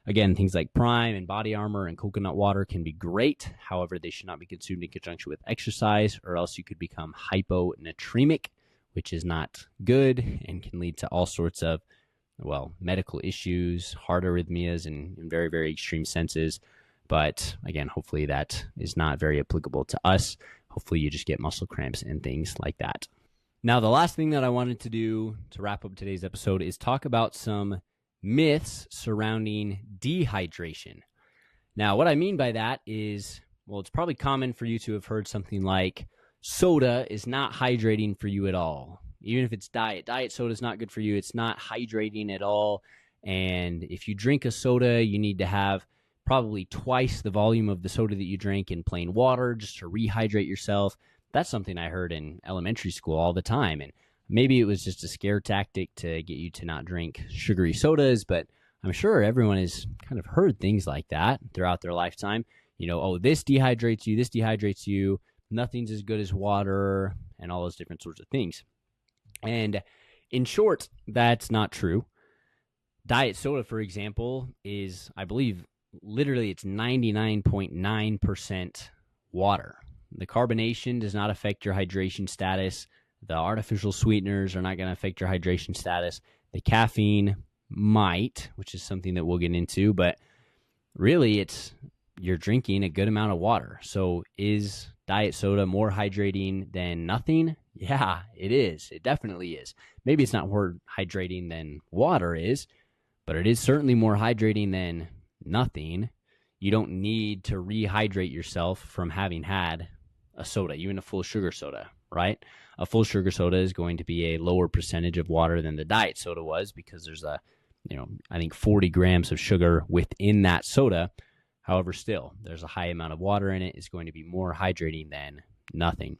Again, things like Prime and Body Armor and coconut water can be great. However, they should not be consumed in conjunction with exercise, or else you could become hyponatremic, which is not good and can lead to all sorts of, medical issues, heart arrhythmias in very, very extreme senses. But again, hopefully that is not very applicable to us. Hopefully you just get muscle cramps and things like that. Now, the last thing that I wanted to do to wrap up today's episode is talk about some myths surrounding dehydration. Now, what I mean by that is, it's probably common for you to have heard something like soda is not hydrating for you at all. Even if it's diet soda is not good for you. It's not hydrating at all. And if you drink a soda, you need to have probably twice the volume of the soda that you drink in plain water just to rehydrate yourself. That's something I heard in elementary school all the time. And maybe it was just a scare tactic to get you to not drink sugary sodas, but I'm sure everyone has kind of heard things like that throughout their lifetime. This dehydrates you, nothing's as good as water, and all those different sorts of things. And in short, that's not true. Diet soda, for example, is, I believe, literally it's 99.9% water. The carbonation does not affect your hydration status. The artificial sweeteners are not going to affect your hydration status. The caffeine might, which is something that we'll get into, but really you're drinking a good amount of water. So is diet soda more hydrating than nothing? Yeah, it is. It definitely is. Maybe it's not more hydrating than water is, but it is certainly more hydrating than nothing. You don't need to rehydrate yourself from having had a soda, even a full sugar soda, right? A full sugar soda is going to be a lower percentage of water than the diet soda was because there's I think 40 grams of sugar within that soda. However, still, there's a high amount of water in it. It's going to be more hydrating than nothing.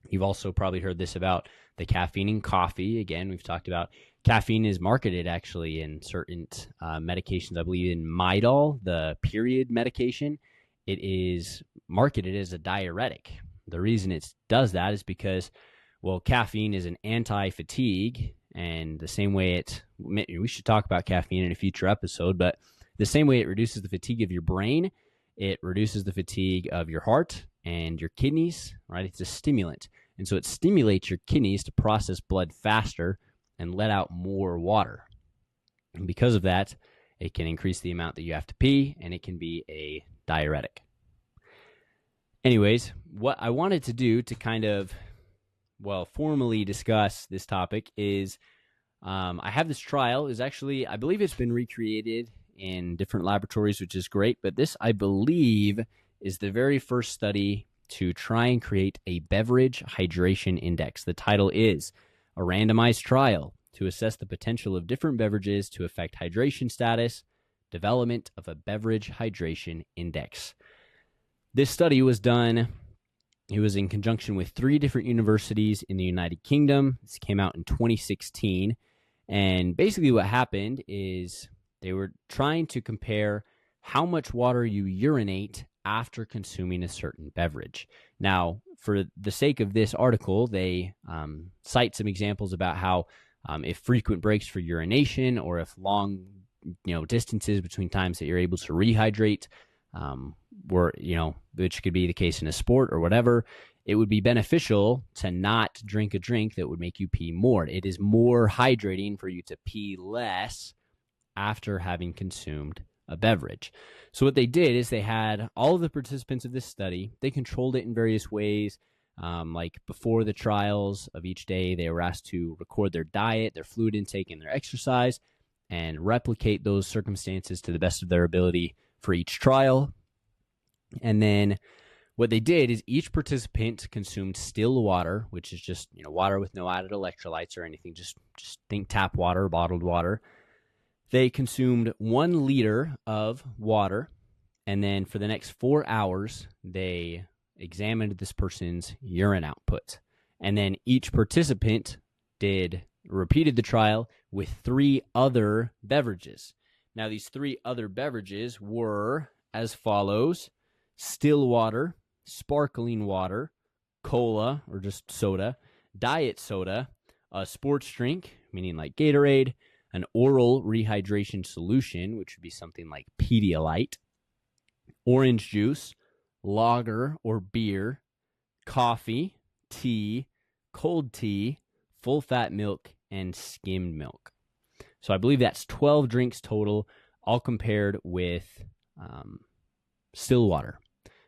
You've also probably heard this about the caffeine in coffee. Again, we've talked about caffeine is marketed actually in certain medications. I believe in Midol, the period medication, it is marketed as a diuretic. The reason it does that is because, caffeine is an anti-fatigue, and the same way we should talk about caffeine in a future episode, but the same way it reduces the fatigue of your brain, it reduces the fatigue of your heart and your kidneys, right? It's a stimulant. And so it stimulates your kidneys to process blood faster and let out more water. And because of that, it can increase the amount that you have to pee, and it can be a diuretic. Anyways, what I wanted to do to kind of, formally discuss this topic is I have this trial. Is actually, I believe it's been recreated in different laboratories, which is great. But this, I believe, is the very first study to try and create a beverage hydration index. The title is A Randomized Trial to Assess the Potential of Different Beverages to Affect Hydration Status, Development of a Beverage Hydration Index. This study was done, it was in conjunction with 3 different universities in the United Kingdom. This came out in 2016. And basically what happened is they were trying to compare how much water you urinate after consuming a certain beverage. Now, for the sake of this article, they cite some examples about how if frequent breaks for urination or if long distances between times that you're able to rehydrate which could be the case in a sport or whatever, it would be beneficial to not drink a drink that would make you pee more. It is more hydrating for you to pee less after having consumed a beverage. So what they did is they had all of the participants of this study, they controlled it in various ways. Like before the trials of each day, they were asked to record their diet, their fluid intake, and their exercise, and replicate those circumstances to the best of their ability for each trial. And then what they did is each participant consumed still water, which is just water with no added electrolytes or anything, just think tap water, bottled water. They consumed 1 liter of water, and then for the next 4 hours, they examined this person's urine output. And then each participant repeated the trial with 3 other beverages. Now, these 3 other beverages were as follows: still water, sparkling water, cola, or just soda, diet soda, a sports drink, meaning like Gatorade, an oral rehydration solution, which would be something like Pedialyte, orange juice, lager or beer, coffee, tea, cold tea, full-fat milk, and skimmed milk. So I believe that's 12 drinks total, all compared with still water.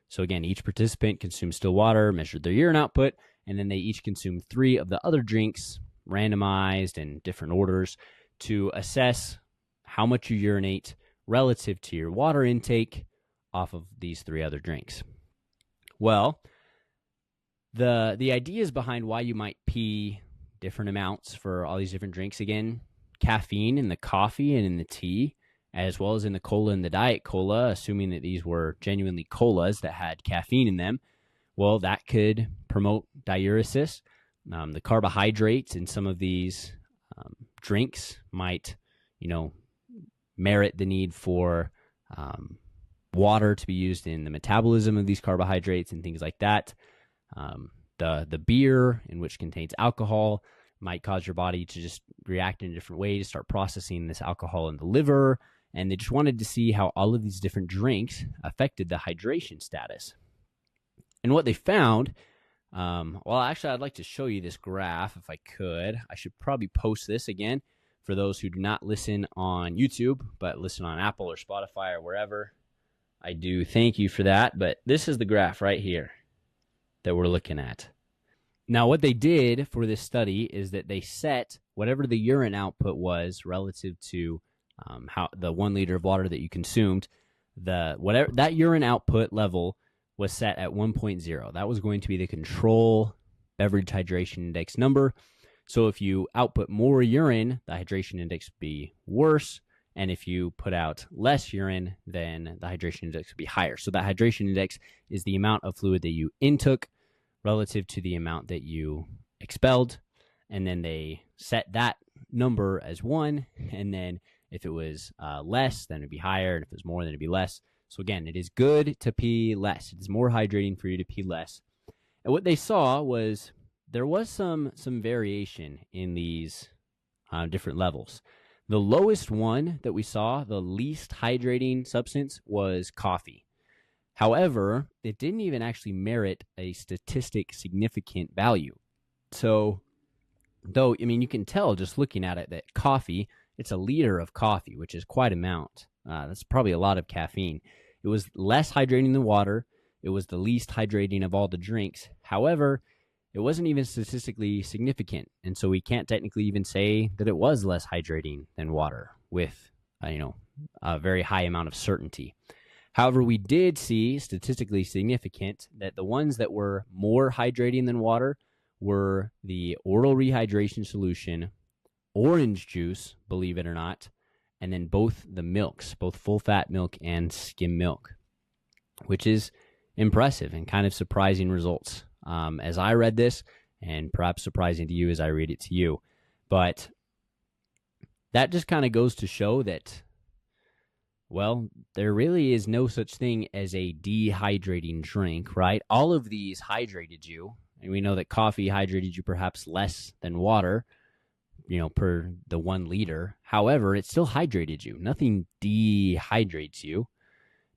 So again, each participant consumed still water, measured their urine output, and then they each consumed 3 of the other drinks, randomized in different orders, to assess how much you urinate relative to your water intake off of these 3 other drinks. Well, the ideas behind why you might pee different amounts for all these different drinks, again, caffeine in the coffee and in the tea, as well as in the cola and the diet cola, assuming that these were genuinely colas that had caffeine in them, well, that could promote diuresis. The carbohydrates in some of these drinks might, merit the need for water to be used in the metabolism of these carbohydrates and things like that. The beer, in which contains alcohol, might cause your body to just react in a different way, to start processing this alcohol in the liver. And they just wanted to see how all of these different drinks affected the hydration status. And what they found, actually, I'd like to show you this graph if I could. I should probably post this again for those who do not listen on YouTube, but listen on Apple or Spotify or wherever. I do thank you for that, but this is the graph right here that we're looking at. Now, what they did for this study is that they set whatever the urine output was relative to how the 1 liter of water that you consumed, whatever that urine output level was set at 1.0. That was going to be the control beverage hydration index number. So if you output more urine, the hydration index would be worse. And if you put out less urine, then the hydration index would be higher. So that hydration index is the amount of fluid that you intook relative to the amount that you expelled. And then they set that number as 1. And then if it was less, then it'd be higher. And if it was more, then it'd be less. So again, it is good to pee less. It is more hydrating for you to pee less. And what they saw was there was some variation in these different levels. The lowest one that we saw, the least hydrating substance, was coffee. However, it didn't even actually merit a statistic significant value. So, though, you can tell just looking at it that coffee, it's a liter of coffee, which is quite an amount. That's probably a lot of caffeine. It was less hydrating than water. It was the least hydrating of all the drinks. However, it wasn't even statistically significant. And so we can't technically even say that it was less hydrating than water with, a very high amount of certainty. However, we did see statistically significant that the ones that were more hydrating than water were the oral rehydration solution, orange juice, believe it or not, and then both the milks, both full-fat milk and skim milk, which is impressive and kind of surprising results as I read this, and perhaps surprising to you as I read it to you. But that just kind of goes to show that, well, there really is no such thing as a dehydrating drink, right? All of these hydrated you, and we know that coffee hydrated you perhaps less than water, per the 1 liter. However, it still hydrated you. Nothing dehydrates you.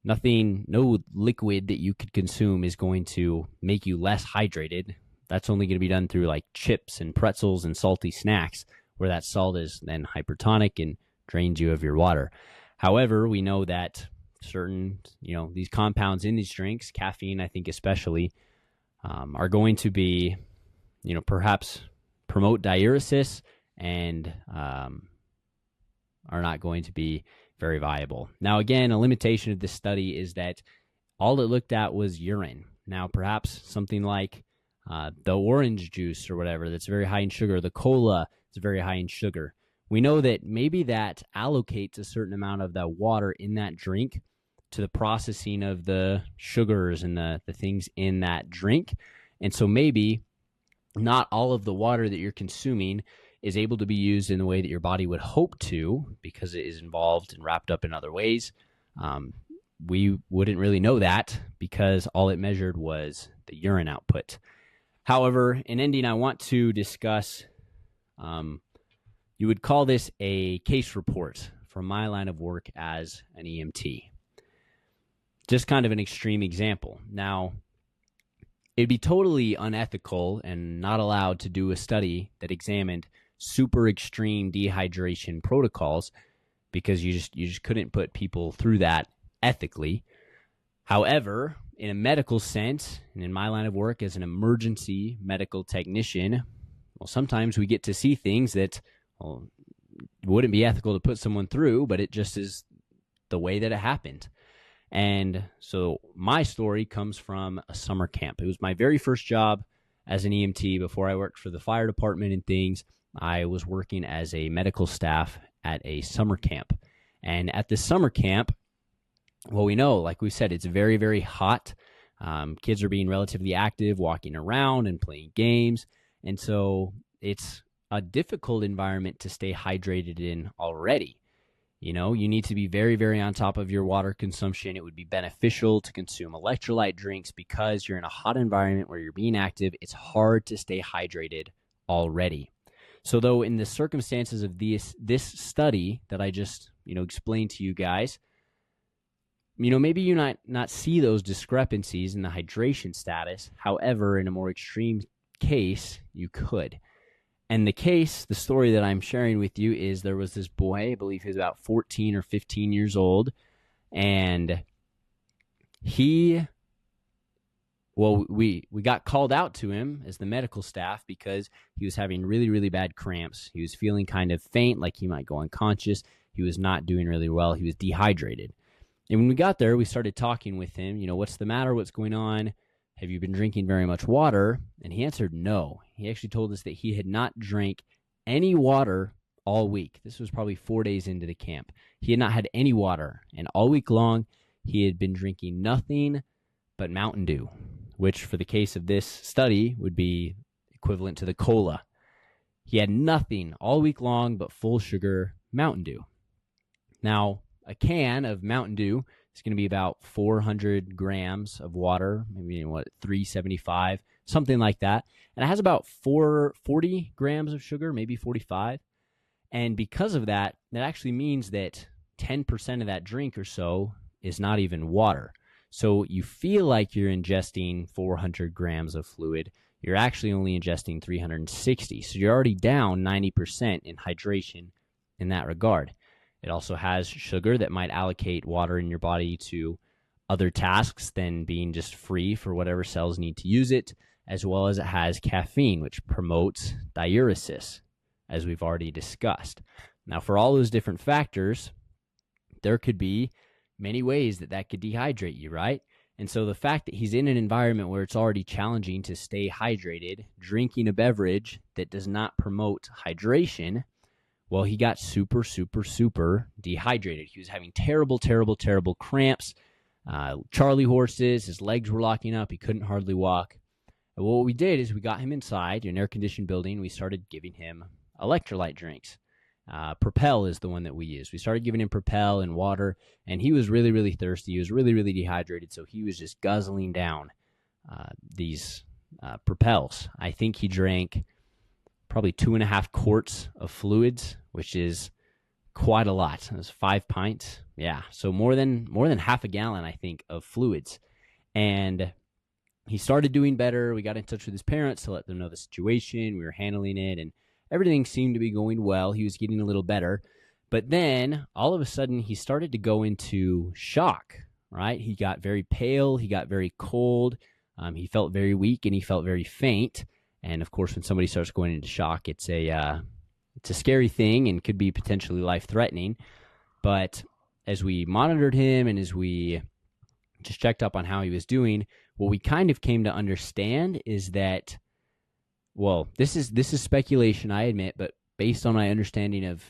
No liquid that you could consume is going to make you less hydrated. That's only going to be done through like chips and pretzels and salty snacks, where that salt is then hypertonic and drains you of your water. However, we know that certain, these compounds in these drinks, caffeine, I think especially, are going to be, perhaps promote diuresis and are not going to be very viable. Now, again, a limitation of this study is that all it looked at was urine. Now, perhaps something like the orange juice or whatever that's very high in sugar, the cola is very high in sugar. We know that maybe that allocates a certain amount of that water in that drink to the processing of the sugars and the things in that drink. And so maybe not all of the water that you're consuming is able to be used in the way that your body would hope to, because it is involved and wrapped up in other ways. We wouldn't really know that because all it measured was the urine output. However, in ending, I want to discuss, you would call this a case report from my line of work as an EMT. Just kind of an extreme example. Now, it'd be totally unethical and not allowed to do a study that examined super extreme dehydration protocols, because you just couldn't put people through that ethically. However, in a medical sense, and in my line of work as an emergency medical technician, well, sometimes we get to see things that, well, it wouldn't be ethical to put someone through, but it just is the way that it happened. And so my story comes from a summer camp. It was my very first job as an EMT. Before I worked for the fire department and things, I was working as a medical staff at a summer camp. And at this summer camp, well, we know, like we said, it's very, very hot. Kids are being relatively active, walking around and playing games. And so it's a difficult environment to stay hydrated in already. You know, you need to be very, very on top of your water consumption. It would be beneficial to consume electrolyte drinks because you're in a hot environment where you're being active. It's hard to stay hydrated already. So though in the circumstances of this study that I just, explained to you guys, maybe you not see those discrepancies in the hydration status. However, in a more extreme case, you could. And the story that I'm sharing with you is there was this boy, I believe he was about 14 or 15 years old, and we got called out to him as the medical staff because he was having really, really bad cramps. He was feeling kind of faint, like he might go unconscious. He was not doing really well. He was dehydrated. And when we got there, we started talking with him, what's the matter? What's going on? Have you been drinking very much water? And he answered no. He actually told us that he had not drank any water all week. This was probably 4 days into the camp. He had not had any water. And all week long, he had been drinking nothing but Mountain Dew, which for the case of this study would be equivalent to the cola. He had nothing all week long but full sugar Mountain Dew. Now, a can of Mountain Dew is going to be about 400 grams of water, maybe 375, something like that. And it has about 40 grams of sugar, maybe 45. And because of that, that actually means that 10% of that drink or so is not even water. So you feel like you're ingesting 400 grams of fluid. You're actually only ingesting 360. So you're already down 90% in hydration in that regard. It also has sugar that might allocate water in your body to other tasks than being just free for whatever cells need to use it, as well as it has caffeine, which promotes diuresis, as we've already discussed. Now, for all those different factors, there could be many ways that could dehydrate you, right? And so the fact that he's in an environment where it's already challenging to stay hydrated, drinking a beverage that does not promote hydration, well, he got super, super, super dehydrated. He was having terrible, terrible, terrible cramps, Charlie horses. His legs were locking up. He couldn't hardly walk. And what we did is we got him inside an air-conditioned building. We started giving him electrolyte drinks. Propel is the one that we use. We started giving him Propel and water, and he was really, really thirsty. He was really, really dehydrated, so he was just guzzling down these Propels. I think he drank probably 2.5 quarts of fluids, which is quite a lot. It was 5 pints. Yeah, so more than half a gallon, I think, of fluids. And he started doing better. We got in touch with his parents to let them know the situation. We were handling it, and everything seemed to be going well. He was getting a little better. But then, all of a sudden, he started to go into shock, right? He got very pale. He got very cold. He felt very weak, and he felt very faint. And of course, when somebody starts going into shock, it's a scary thing and could be potentially life-threatening. But as we monitored him and as we just checked up on how he was doing, what we kind of came to understand is that, well, this is speculation, I admit, but based on my understanding of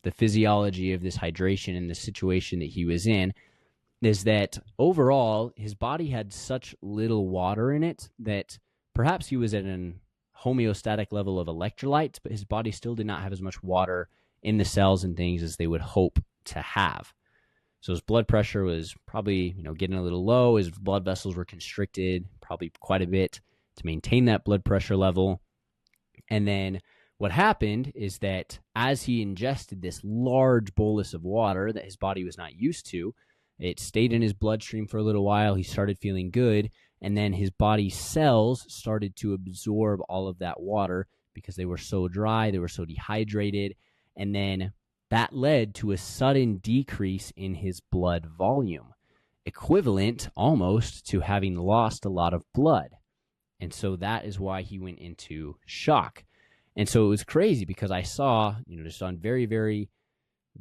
the physiology of this hydration and the situation that he was in, is that overall his body had such little water in it that perhaps he was at an homeostatic level of electrolytes, but his body still did not have as much water in the cells and things as they would hope to have. So his blood pressure was probably, getting a little low. His blood vessels were constricted probably quite a bit to maintain that blood pressure level. And then what happened is that as he ingested this large bolus of water that his body was not used to, it stayed in his bloodstream for a little while. He started feeling good, and then his body's cells started to absorb all of that water because they were so dry, they were so dehydrated, and then that led to a sudden decrease in his blood volume, equivalent almost to having lost a lot of blood. And so that is why he went into shock. And so it was crazy because I saw, just on very, very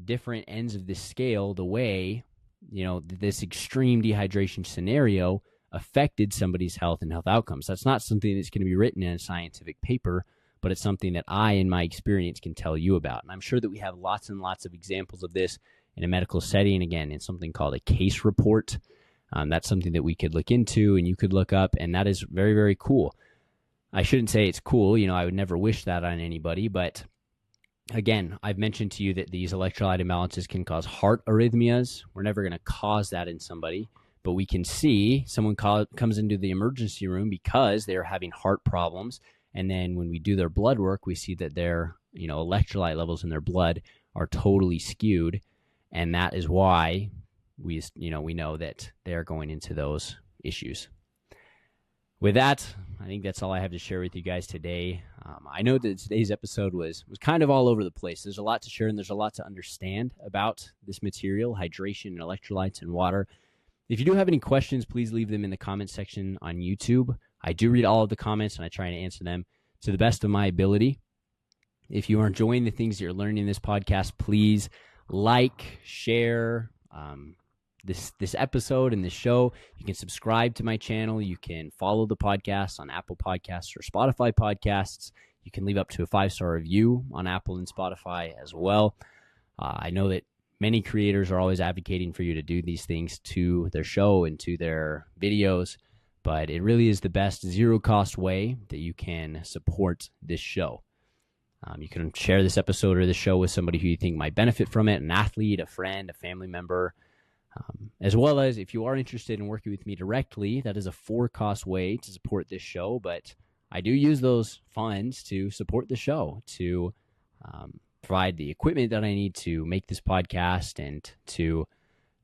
different ends of this scale, the way, this extreme dehydration scenario affected somebody's health and health outcomes. That's not something that's going to be written in a scientific paper, but it's something that I, in my experience, can tell you about. And I'm sure that we have lots and lots of examples of this in a medical setting, again, in something called a case report. That's something that we could look into and you could look up, and that is very, very cool. I shouldn't say it's cool. I would never wish that on anybody, but again, I've mentioned to you that these electrolyte imbalances can cause heart arrhythmias. We're never going to cause that in somebody, but we can see someone comes into the emergency room because they're having heart problems, and then when we do their blood work, we see that their electrolyte levels in their blood are totally skewed, and that is why we know that they're going into those issues. With that, I think that's all I have to share with you guys today. I know that today's episode was kind of all over the place. There's a lot to share and there's a lot to understand about this material, hydration and electrolytes and water. If you do have any questions, please leave them in the comment section on YouTube. I do read all of the comments and I try to answer them to the best of my ability. If you are enjoying the things that you're learning in this podcast, please like, share, this episode and this show. You can subscribe to my channel. You can follow the podcast on Apple Podcasts or Spotify Podcasts. You can leave up to a 5-star review on Apple and Spotify as well. I know that many creators are always advocating for you to do these things to their show and to their videos, but it really is the best zero-cost way that you can support this show. You can share this episode or this show with somebody who you think might benefit from it, an athlete, a friend, a family member. As well as if you are interested in working with me directly, that is a for-cost way to support this show, but I do use those funds to support the show, to provide the equipment that I need to make this podcast and to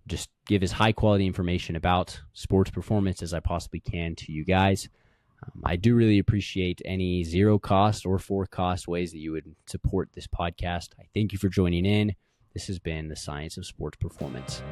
just give as high-quality information about sports performance as I possibly can to you guys. I do really appreciate any zero-cost or for-cost ways that you would support this podcast. I thank you for joining in. This has been the Science of Sports Performance.